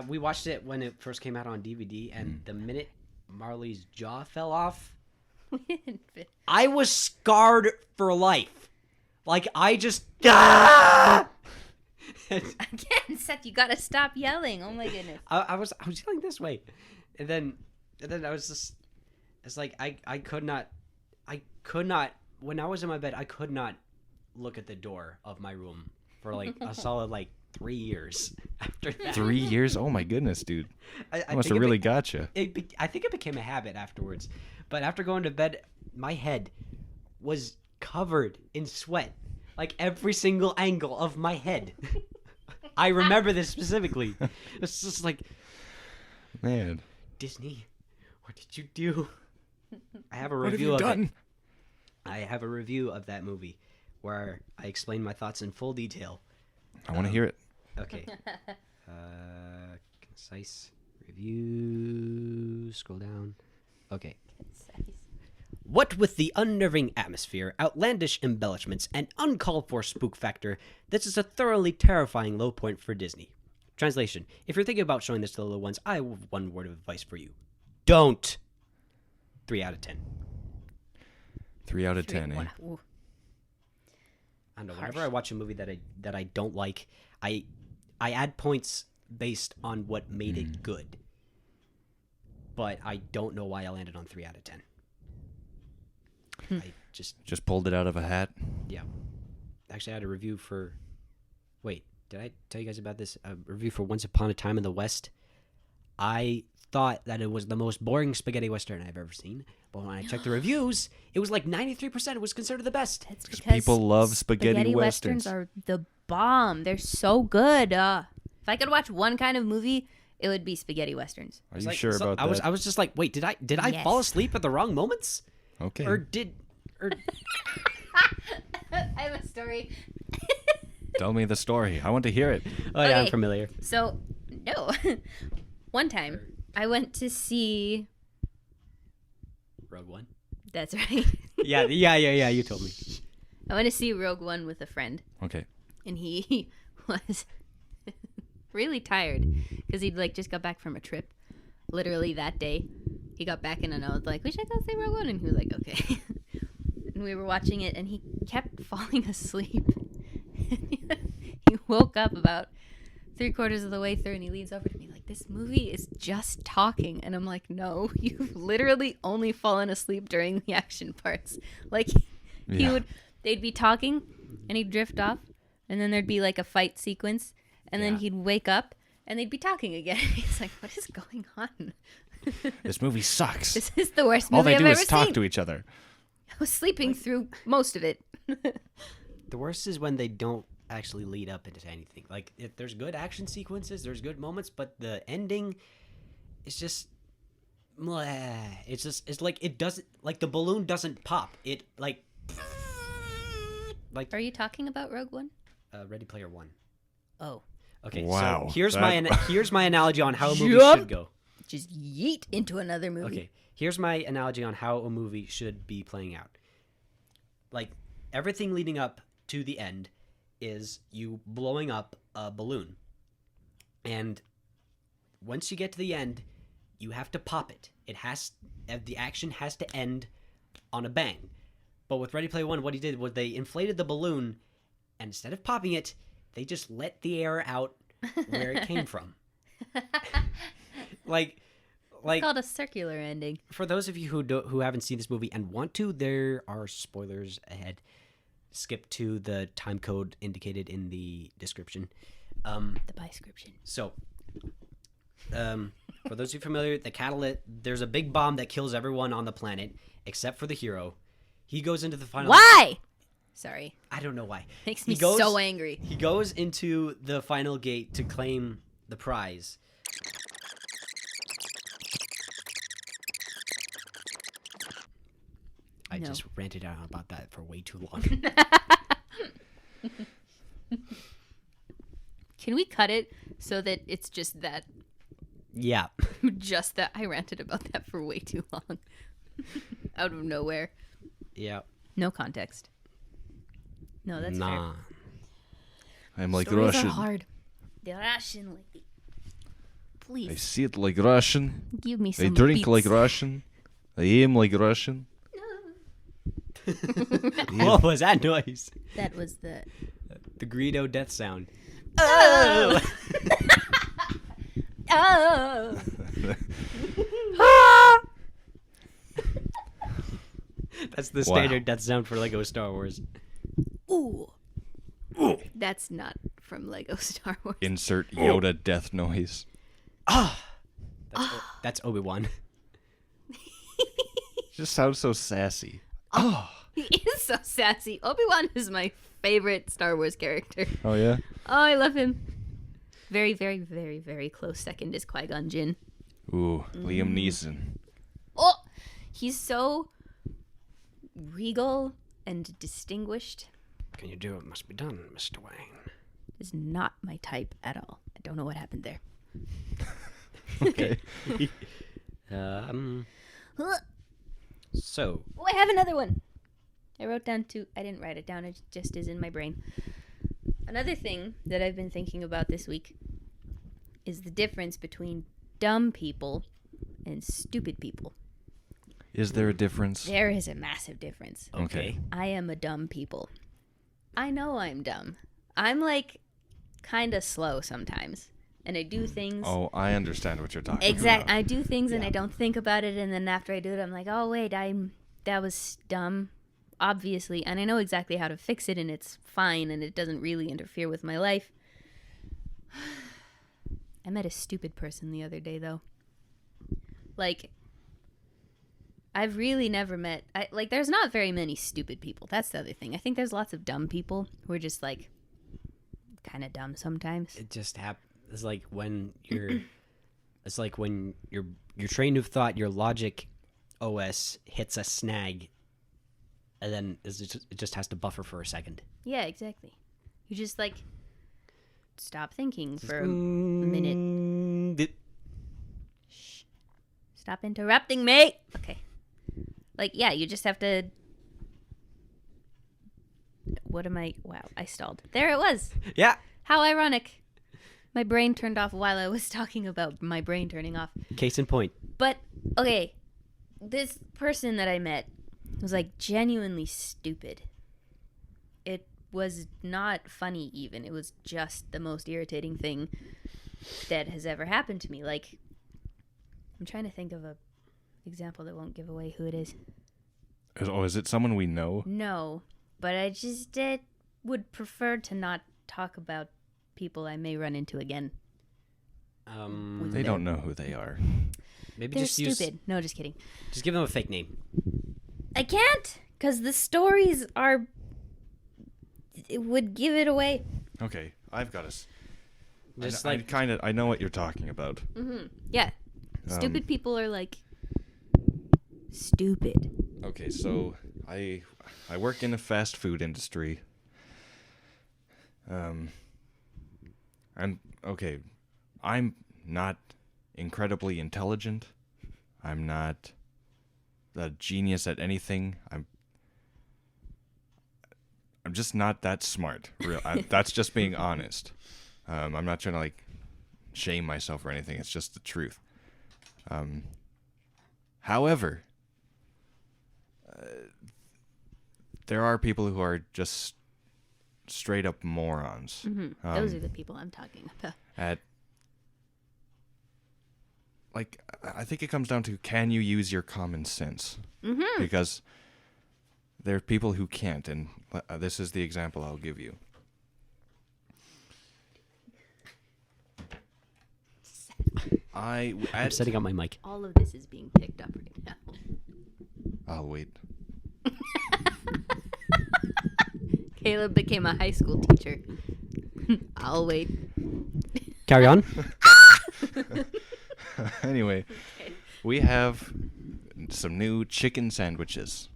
We watched it when it first came out on DVD, and the minute Marley's jaw fell off, I was scarred for life. Like I just Again, Seth, you gotta stop yelling. Oh my goodness. I was yelling this way, and then I was just, it's like I could not when I was in my bed I could not look at the door of my room for like a solid like 3 years after that. 3 years? Oh my goodness, dude. I That must think have it really got you. I think it became a habit afterwards, but after going to bed, my head was covered in sweat, like every single angle of my head. I remember this specifically. It's just like, Man. Disney, what did you do? I have a What have review you of done? it. I have a review of that movie where I explain my thoughts in full detail. I want to hear it. Okay. Concise review. Scroll down. Okay. What with the unnerving atmosphere, outlandish embellishments, and uncalled for spook factor, this is a thoroughly terrifying low point for Disney. Translation: if you're thinking about showing this to the little ones, I have one word of advice for you. Don't. 3 out of 10. 3 out of 10, eh? Ooh. I don't know. Whenever I watch a movie that I don't like, I add points based on what made it good. But I don't know why I landed on 3 out of 10. I Just pulled it out of a hat. yeah. Actually, I had a review for. Wait, did I tell you guys about this? A review for Once Upon a Time in the West. I thought that it was the most boring spaghetti western I've ever seen, but when I checked the reviews, it was like 93%. It was considered the best. That's because people love spaghetti westerns westerns. are the bomb. They're so good. If I could watch one kind of movie, it would be spaghetti westerns. Are you Like, sure so about I that? was just like, wait, did I Yes. fall asleep at the wrong moments? Okay. Or I have a story. Tell me the story. I want to hear it. Oh yeah, I'm Okay. familiar. So, no. One time, I went to see. Rogue One. That's right. Yeah. You told me. I went to see Rogue One with a friend, Okay. and he was really tired because he'd like just got back from a trip. literally that day. He got back in and I was like, we should go see Rogue One. And he was like, okay. And we were watching it and he kept falling asleep. He woke up about 3/4 of the way through and he leans over to me like, this movie is just talking. And I'm like, no, you've literally only fallen asleep during the action parts. Like, they'd be talking and he'd drift off and then there'd be like a fight sequence and then he'd wake up and they'd be talking again. He's like, what is going on? This movie sucks. This is the worst movie All they I've do ever is talk seen. to each other. I was sleeping through most of it. The worst is when they don't actually lead up into anything. Like, if there's good action sequences, there's good moments, but the ending is just bleh. It's like it doesn't, like the balloon doesn't pop. It like Are you talking about Rogue One? Ready Player One. Oh. Okay, Wow. so here's That- here's my analogy on how a movie Jump. should go. Just yeet into another movie. Okay, here's my analogy on how a movie should be playing out. Like, everything leading up to the end is you blowing up a balloon. And once you get to the end, you have to pop it. The action has to end on a bang. But with Ready Player One, what he did was they inflated the balloon, and instead of popping it, they just let the air out where it came from. Like It's called a circular ending. for those of you who haven't seen this movie and want to, there are spoilers ahead. Skip to the time code indicated in the description. The biscription. So, for those of you familiar, the catalyst, there's a big bomb that kills everyone on the planet except for the hero. He goes into the final. Why? Sorry. I don't know why. Makes me so angry. He goes into the final gate to claim the prize. I just ranted on about that for way too long. Can we cut it so that it's just that? Yeah. Just that I ranted about that for way too long. Out of nowhere. Yeah. No context. No, that's Nah. I'm like fair. Stories Russian. are hard. The Russian lady. Please. I see it like Russian. Give me I some drink beats. like Russian. I am like Russian. What was that noise? That was the... The Greedo death sound. Oh! Oh! That's the standard death sound for Lego Star Wars. Ooh. That's not from Lego Star Wars. Insert Yoda death noise. That's Obi-Wan. Just sounds so sassy. He is so sassy. Obi-Wan is my favorite Star Wars character. Oh yeah. Oh, I love him. Very, very, very, very close second is Qui-Gon Jinn. Ooh, Liam Neeson. Oh, he's so regal and distinguished. Can you do what must be done, Mr. Wayne? Is not my type at all. I don't know what happened there. Okay. So, Oh, I have another one. I wrote down two. I didn't write it down. It just is in my brain. Another thing that I've been thinking about this week is the difference between dumb people and stupid people. Is there a difference? There is a massive difference. Okay. I am a dumb people. I know I'm dumb. I'm like kind of slow sometimes. And I do things. Oh, I understand what you're talking Exactly. about. I do things and I don't think about it, and then after I do it, I'm like, oh wait, that was dumb, obviously, and I know exactly how to fix it, and it's fine, and it doesn't really interfere with my life. I met a stupid person the other day, though. Like, I've really never met. There's not very many stupid people. That's the other thing. I think there's lots of dumb people who are just like kind of dumb sometimes. it just happens. It's like when you're. It's like when your train of thought, your logic OS hits a snag, and then it just has to buffer for a second. Yeah, exactly. You just like stop thinking for a minute. Shh. Stop interrupting me. Okay. Like, yeah, you just have to. What am I? Wow, I stalled. There it was. Yeah. How ironic. My brain turned off while I was talking about my brain turning off. Case in point. But, okay, this person that I met was, like, genuinely stupid. It was not funny, even. It was just the most irritating thing that has ever happened to me. Like, I'm trying to think of a example that won't give away who it is. Oh, is it someone we know? No, but I just would prefer to not talk about people I may run into again. They don't know who they are. Maybe They're just stupid. No, just kidding. Just give them a fake name. I can't, because the stories are... It would give it away. Okay, I've got us. Just I know what you're talking about. Mm-hmm. Yeah. Stupid people are, like, stupid. Okay, so I work in a fast food industry. And okay, I'm not incredibly intelligent. I'm not a genius at anything. I'm just not that smart. That's just being honest. I'm not trying to like shame myself or anything. It's just the truth. However, there are people who are just straight up morons. Mm-hmm. Those are the people I'm talking about. I think it comes down to, can you use your common sense? Mm-hmm. Because there are people who can't, and this is the example I'll give you. I'm setting up my mic. All of this is being picked up right now. I'll wait. Caleb became a high school teacher. I'll wait. Carry on. Anyway, we have some new chicken sandwiches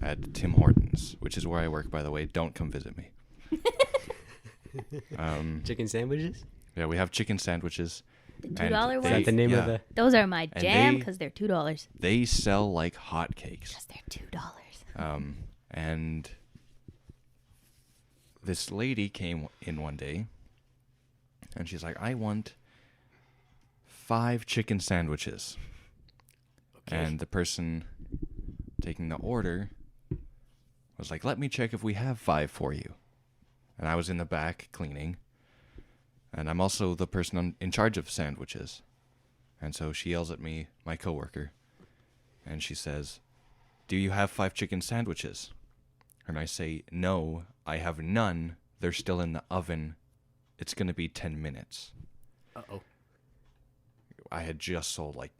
at Tim Hortons, which is where I work, by the way. Don't come visit me. Chicken sandwiches? Yeah, we have chicken sandwiches. The $2 ones? Is that the name of the... Those are my And jam they- because they're $2. They sell like hotcakes. Because they're $2. And this lady came in one day, and she's like, I want 5 chicken sandwiches. Okay. And the person taking the order was like, let me check if we have 5 for you. And I was in the back cleaning. And I'm also the person in charge of sandwiches. And so she yells at me, my coworker, and she says, do you have 5 chicken sandwiches? And I say, no, I have none. They're still in the oven. It's going to be 10 minutes. Uh-oh. I had just sold like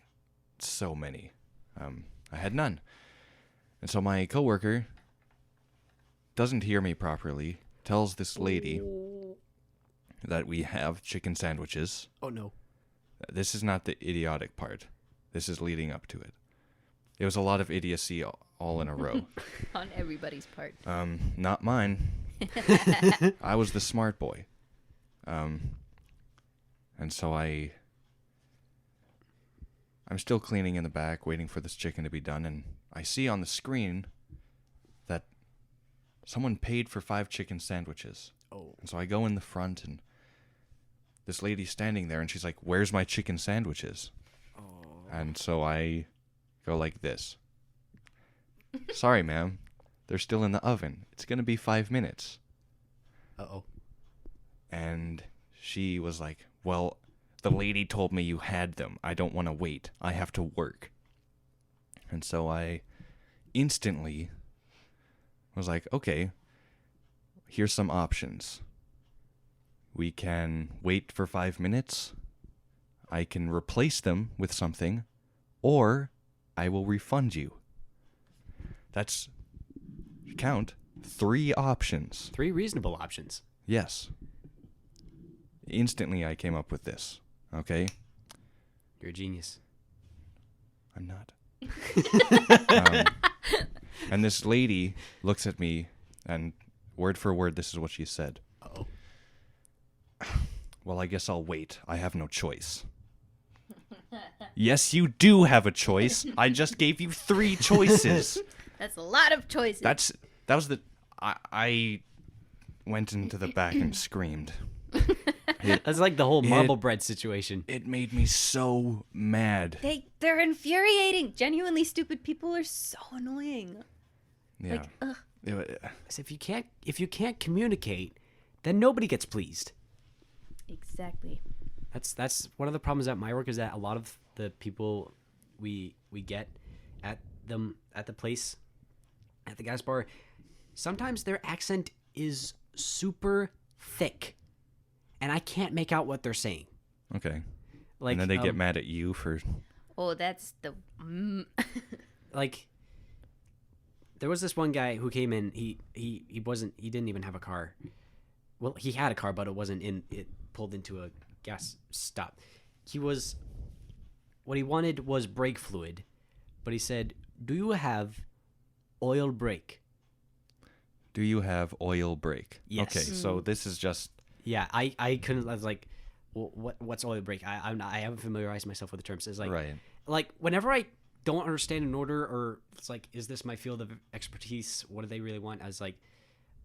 so many. I had none. And so my coworker doesn't hear me properly, tells this lady that we have chicken sandwiches. Oh, no. This is not the idiotic part. This is leading up to it. It was a lot of idiocy all in a row. On everybody's part. Not mine. I was the smart boy. And so I'm still cleaning in the back, waiting for this chicken to be done, and I see on the screen that someone paid for 5 chicken sandwiches. Oh. And so I go in the front, and this lady's standing there, and she's like, where's my chicken sandwiches? Oh. And so I go like this. Sorry, ma'am. They're still in the oven. It's going to be 5 minutes. Uh-oh. And she was like, well, the lady told me you had them. I don't want to wait. I have to work. And so I instantly was like, okay, here's some options. We can wait for 5 minutes. I can replace them with something, or I will refund you. That's, count, 3 options. 3 reasonable options. Yes. Instantly I came up with this, okay? You're a genius. I'm not. And this lady looks at me, and word for word, this is what she said. Uh-oh. Well, I guess I'll wait. I have no choice. Yes, you do have a choice. I just gave you 3 choices. That's a lot of choices. That was the... I went into the back and screamed. That's like the whole marble bread situation. It made me so mad. They're infuriating. Genuinely stupid people are so annoying. Yeah. Like, ugh. So if you can't communicate, then nobody gets pleased. Exactly. That's one of the problems at my work is that a lot of the people we get at the place at the gas bar, sometimes their accent is super thick, and I can't make out what they're saying. Okay. Like, and then they get mad at you for. Oh, that's the. Like, there was this one guy who came in. He didn't even have a car. Well, he had a car, but it pulled into a gas stop. What he wanted was brake fluid, but he said, "Do you have oil brake?" Do you have oil brake? Yes. Okay, so this is just. Yeah, I couldn't. I was like, well, what's oil brake? I haven't familiarized myself with the terms. It's like, Right. Like whenever I don't understand an order, or it's like, is this my field of expertise? What do they really want? I was like,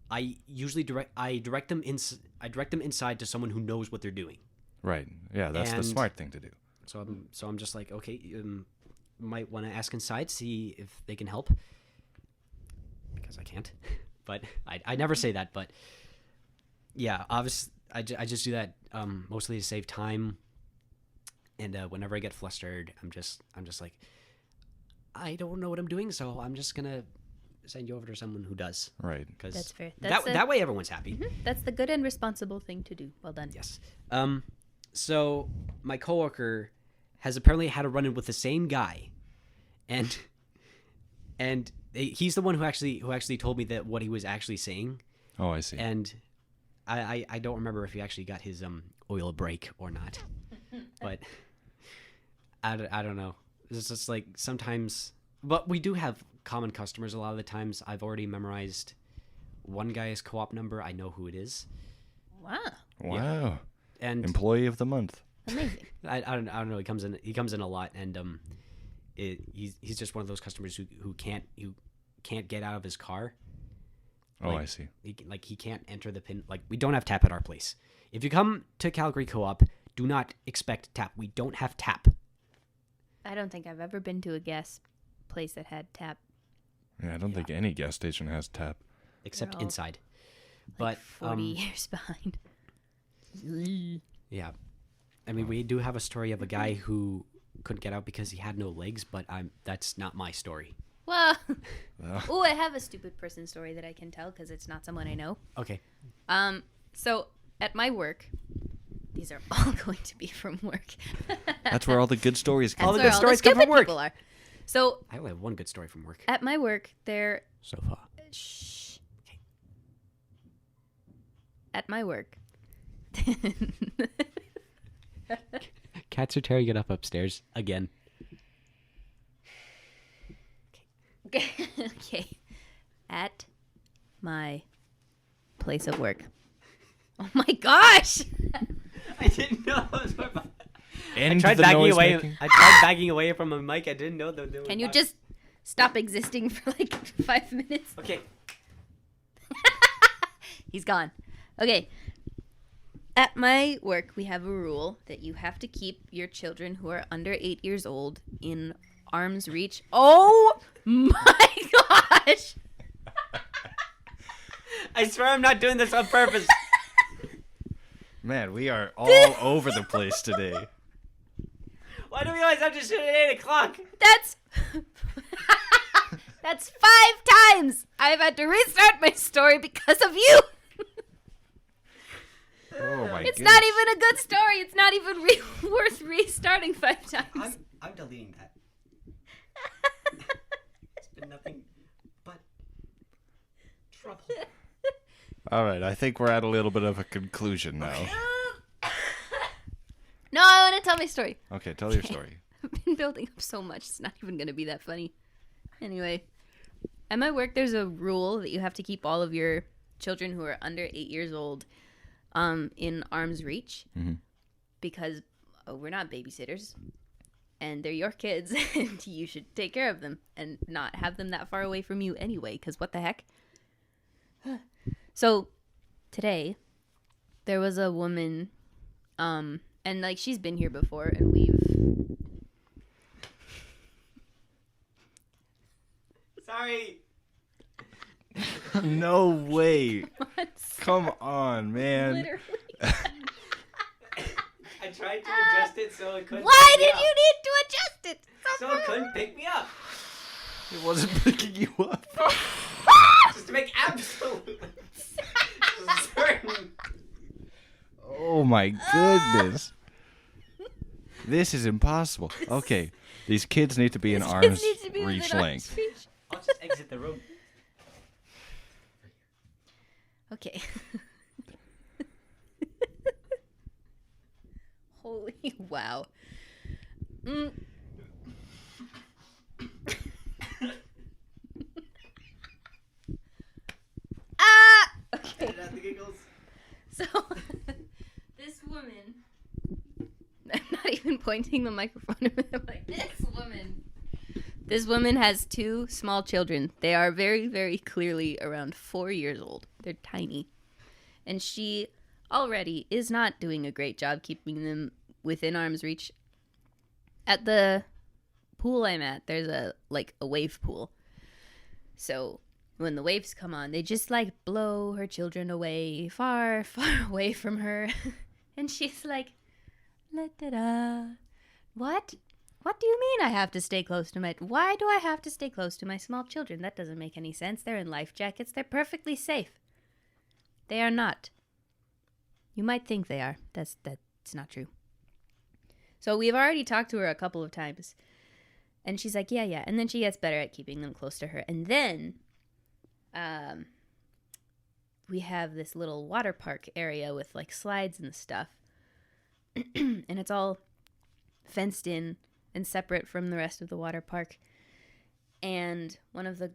I usually direct them inside to someone who knows what they're doing. Right. Yeah, that's the And- smart thing to do. So I'm just like, okay, might want to ask inside, see if they can help, because I can't. But I never say that. But yeah, obviously I just do that mostly to save time. And whenever I get flustered, I'm just like, I don't know what I'm doing, so I'm just gonna send you over to someone who does. Right. Because That's fair. That way everyone's happy. That's the good and responsible thing to do. Well done. Yes. So my coworker has apparently had a run-in with the same guy, and he's the one who actually told me that what he was actually saying. Oh, I see. And I don't remember if he actually got his oil break or not, but I don't know. It's just like sometimes, but we do have common customers a lot of the times. I've already memorized one guy's co-op number. I know who it is. Wow. Wow. And Employee of the month. Amazing. I don't know. He comes in a lot, and he's just one of those customers who can't get out of his car. Oh, Like, I see. He can't enter the pin. Like, we don't have tap at our place. If you come to Calgary Co-op, do not expect tap. We don't have tap. I don't think I've ever been to a gas place that had tap. Yeah, I don't think any gas station has tap. Except They're all, inside. Like But 40 years behind. yeah, I mean, we do have a story of a guy who couldn't get out because he had no legs, but that's not my story. Well, Well, oh, I have a stupid person story that I can tell because it's not someone I know. Okay. So at my work, these are all going to be from work. that's where all the good stories come All the That's good where stories come from stupid work. people are. So I only have one good story from work at my work, there. so far. Shh. At my work. Cats are tearing it up upstairs again. Okay. At my place of work. Oh my gosh! I didn't know that was my mic. And I tried the backing noise away. making. I tried backing away from a mic. I didn't know that. Can you just stop existing for like 5 minutes? Okay. He's gone. Okay. At my work, we have a rule that you have to keep your children who are under 8 years old in arm's reach. Oh my gosh! I swear I'm not doing this on purpose. Man, we are all over the place today. Why do we always have to shoot at 8 o'clock? That's 5 times I've had to restart my story because of you. Oh my It's goodness. not even a good story. It's not even worth restarting 5 times. I'm deleting that. It's been nothing but trouble. All right, I think we're at a little bit of a conclusion now. No, I want to tell my story. Okay, tell your story. I've been building up so much. It's not even going to be that funny. Anyway, at my work, there's a rule that you have to keep all of your children who are under 8 years old in arm's reach because we're not babysitters and they're your kids and you should take care of them and not have them that far away from you anyway, because what the heck? So today there was a woman And like she's been here before, and we've. Sorry. No way. Come on, man. Literally. I tried to adjust it so it couldn't. Why pick me did up. you need to adjust it? So it couldn't pick me up. It wasn't picking you up. Just to make absolutely certain. Oh my goodness. This is impossible. Okay, these kids need to be in These arm's kids need to be within reach arm's length. reach. I'll just exit the room. Okay. Holy wow. Okay. Edit out the giggles. So, this woman. I'm not even pointing the microphone at them. Like, This woman has 2 small children. They are very, very clearly around 4 years old. They're tiny. And she already is not doing a great job keeping them within arm's reach. At the pool I'm at, there's a wave pool. So when the waves come on, they just like blow her children away, far, far away from her. And she's like, la-da-da. What? What do you mean I have to stay close to why do I have to stay close to my small children? That doesn't make any sense. They're in life jackets. They're perfectly safe. They are not. You might think they are. That's not true. So we've already talked to her a couple of times. And she's like, yeah. And then she gets better at keeping them close to her. And then we have this little water park area with like slides and stuff. And it's all fenced in and separate from the rest of the water park. And one of the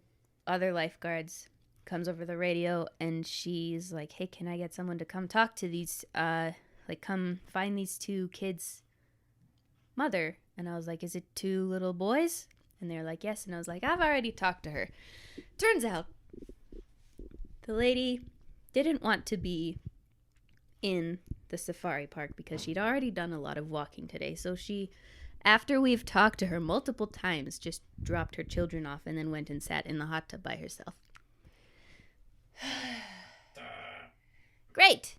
other lifeguards comes over the radio and she's like, hey, can I get someone to come talk to these, come find these 2 kids' mother? And I was like, is it 2 little boys? And they're like, yes. And I was like, I've already talked to her. Turns out the lady didn't want to be in the safari park because she'd already done a lot of walking today. So she, after we've talked to her multiple times, just dropped her children off and then went and sat in the hot tub by herself. Great.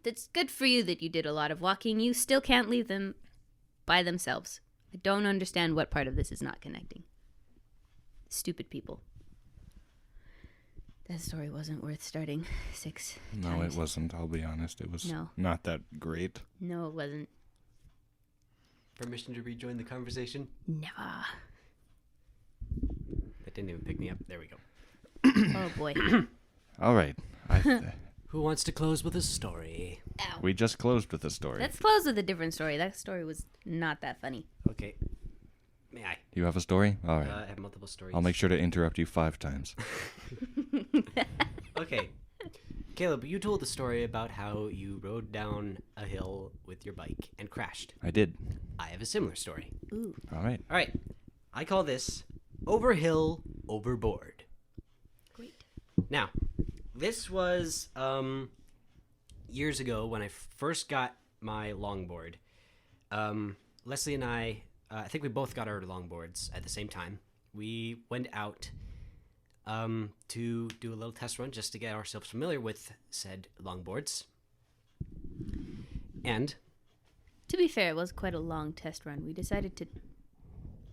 That's good for you that you did a lot of walking. You still can't leave them by themselves. I don't understand what part of this is not connecting. Stupid people. That story wasn't worth starting 6 No, times. it wasn't. I'll be honest. It was No. not that great. No, it wasn't. Permission to rejoin the conversation? Never. That didn't even pick me up. There we go. Oh, boy. All right. Who wants to close with a story? Ow. We just closed with the story. Let's close with a different story. That story was not that funny. Okay. May I? You have a story? All right. I have multiple stories. I'll make sure to interrupt you 5 times. Okay. Caleb, you told the story about how you rode down a hill with your bike and crashed. I did. I have a similar story. Ooh. All right. All right. I call this Over Hill, Overboard. Great. Now, this was years ago when I first got my longboard. Leslie and I think we both got our longboards at the same time. We went out to do a little test run just to get ourselves familiar with said longboards. And To be fair, it was quite a long test run. We decided to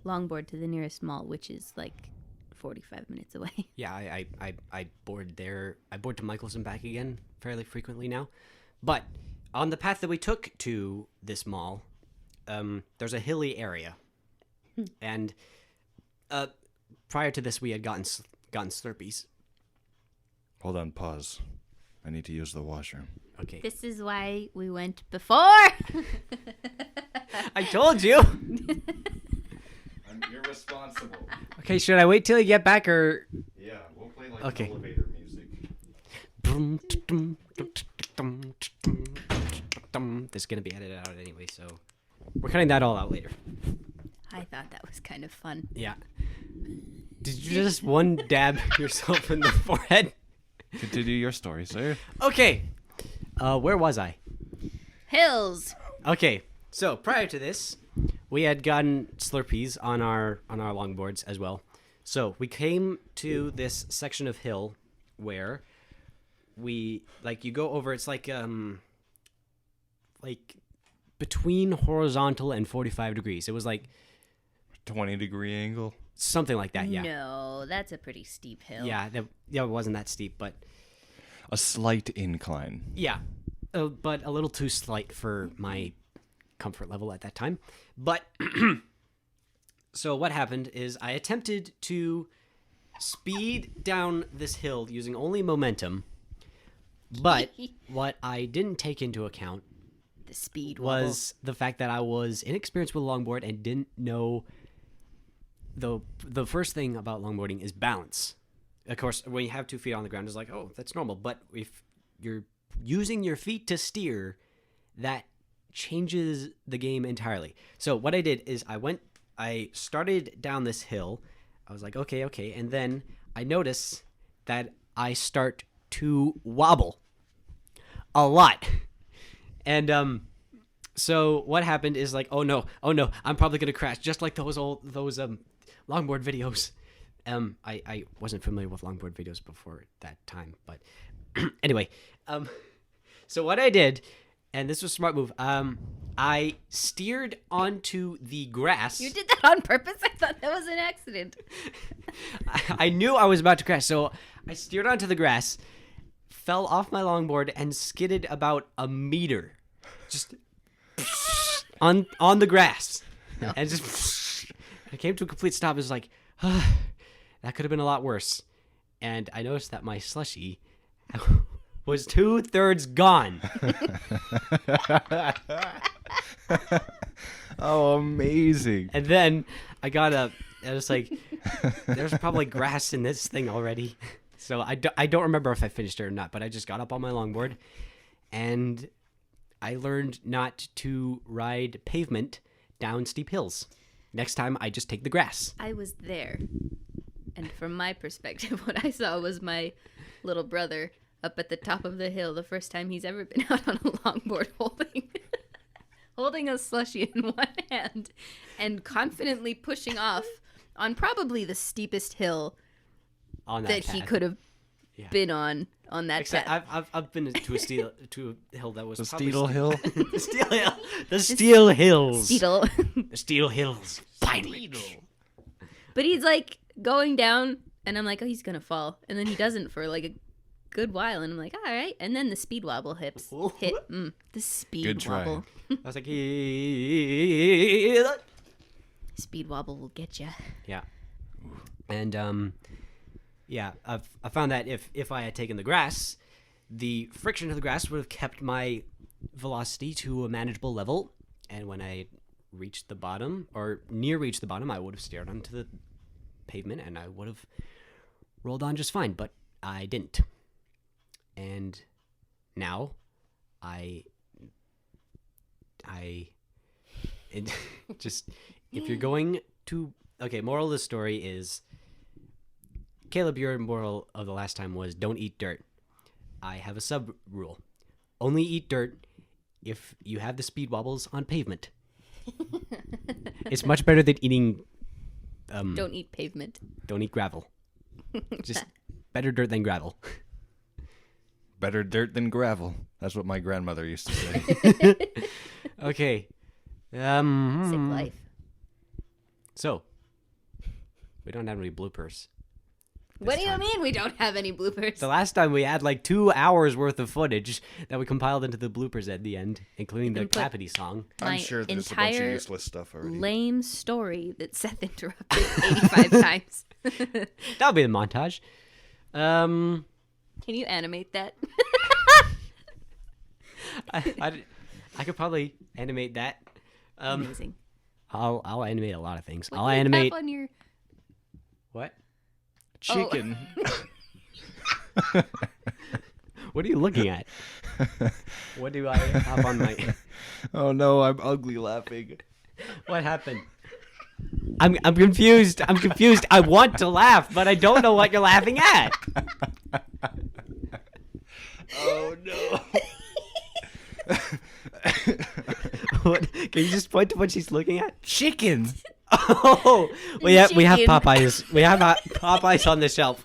longboard to the nearest mall, which is like 45 minutes away. yeah, I board there. I board to Michael's and back again fairly frequently now. But on the path that we took to this mall, there's a hilly area. And prior to this, we had gotten Slurpees. Hold on. Pause. I need to use the washroom. Okay. This is why we went before. I told you. I'm irresponsible. Okay, should I wait till you get back or? Yeah, we'll play like Okay. elevator music. This is gonna be edited out anyway, so we're cutting that all out later. I thought that was kind of fun. Yeah. Did you just one dab yourself in the forehead? Continue your story, sir. Okay. Where was I? Hills. Okay, so prior to this, we had gotten Slurpees on our longboards as well. So we came to this section of hill where we you go over. It's like between horizontal and 45 degrees. It was like 20-degree angle. Something like that. Yeah. No, that's a pretty steep hill. Yeah. It wasn't that steep, but A slight incline. yeah, but a little too slight for my comfort level at that time. But so what happened is I attempted to speed down this hill using only momentum, but what I didn't take into account The speed was the fact that I was inexperienced with longboard and didn't know the first thing about longboarding is balance. Of course, when you have 2 feet on the ground, it's like, oh, that's normal. But if you're using your feet to steer, that changes the game entirely. So what I did is I started down this hill. I was like, okay. And then I notice that I start to wobble a lot. And so what happened is like, oh no, I'm probably gonna crash, just like those longboard videos. I wasn't familiar with longboard videos before that time, but anyway, so what I did, and this was a smart move, I steered onto the grass. You did that on purpose? I thought that was an accident. I knew I was about to crash, so I steered onto the grass, fell off my longboard, and skidded about a meter, just on the grass, and just I came to a complete stop. It was like, that could have been a lot worse, and I noticed that my slushie was 2/3 gone. Oh, amazing. And then I was like, there's probably grass in this thing already. So I don't remember if I finished it or not, but I just got up on my longboard and I learned not to ride pavement down steep hills. Next time I just take the grass. I was there. And from my perspective, what I saw was my little brother up at the top of the hill the first time he's ever been out on a longboard holding a slushie in one hand and confidently pushing off on probably the steepest hill On that he could have been on that Except path. I've been to a hill that was The probably Steedle Hill. the Steel Hill. The Steel Hills. Steedle. The Steel Hills. Finally. But he's like going down and I'm like, oh, he's gonna fall. And then he doesn't for like a good while and I'm like, all right. And then the speed wobble hit. The speed Good try. wobble. I was like, Speed wobble will get you. yeah. And yeah, I found that if I had taken the grass, the friction of the grass would have kept my velocity to a manageable level, and when I reached the bottom or reached the bottom, I would have steered onto the pavement and I would have rolled on just fine, but I didn't. And now if you're going to, okay, moral of the story is, Caleb, your moral of the last time was don't eat dirt. I have a sub rule. Only eat dirt if you have the speed wobbles on pavement. It's much better than eating Don't eat pavement. don't eat gravel. Just better dirt than gravel. Better dirt than gravel. That's what my grandmother used to say. Okay. Sick life. So we don't have any bloopers. What do you time. mean we don't have any bloopers? The last time we had like 2 hours worth of footage that we compiled into the bloopers at the end, inclling the can put- Clappity song. My I'm sure there's a bunch of entire useless stuff already. lame story that Seth interrupted 85 times. That'll be the montage. Can you animate that? I could probably animate that. Amazing. I'll animate a lot of things. What I'll do you have animate on your... what? Chicken. What are you looking at? What do I have on my? Oh no, I'm ugly laughing. What happened? I'm confused. I'm confused. I want to laugh, but I don't know what you're laughing at. Oh no. Can you just point to what she's looking at? Chicken. Oh, we have Chicken. Popeyes. We have Popeyes on the shelf.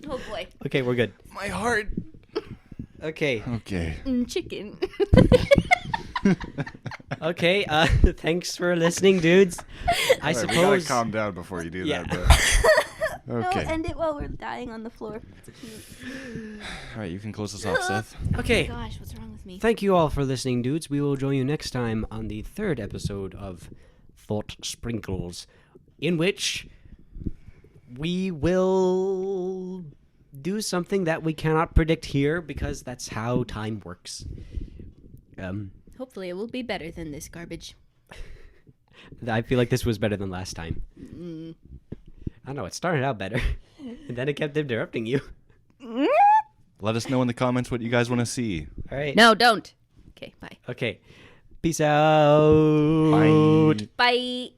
Oh boy. Okay, we're good. My heart. Okay. Okay. Chicken. Okay. Thanks for listening, dudes. I All right, we gotta suppose. calm down before you do Yeah. that. But... No, Okay. end it while we're dying on the floor. All right, you can close us off, Seth. Okay. Gosh, what's wrong with me? Thank you all for listening, dudes. We will join you next time on the 3rd episode of Thought Sprinkles, in which we will do something that we cannot predict here because that's how time works. Hopefully, it will be better than this garbage. I feel like this was better than last time. I don't know, it started out better, and then it kept interrupting you. Let us know in the comments what you guys want to see. All right. No, don't. Okay, bye. Okay. Peace out. Bye. Bye.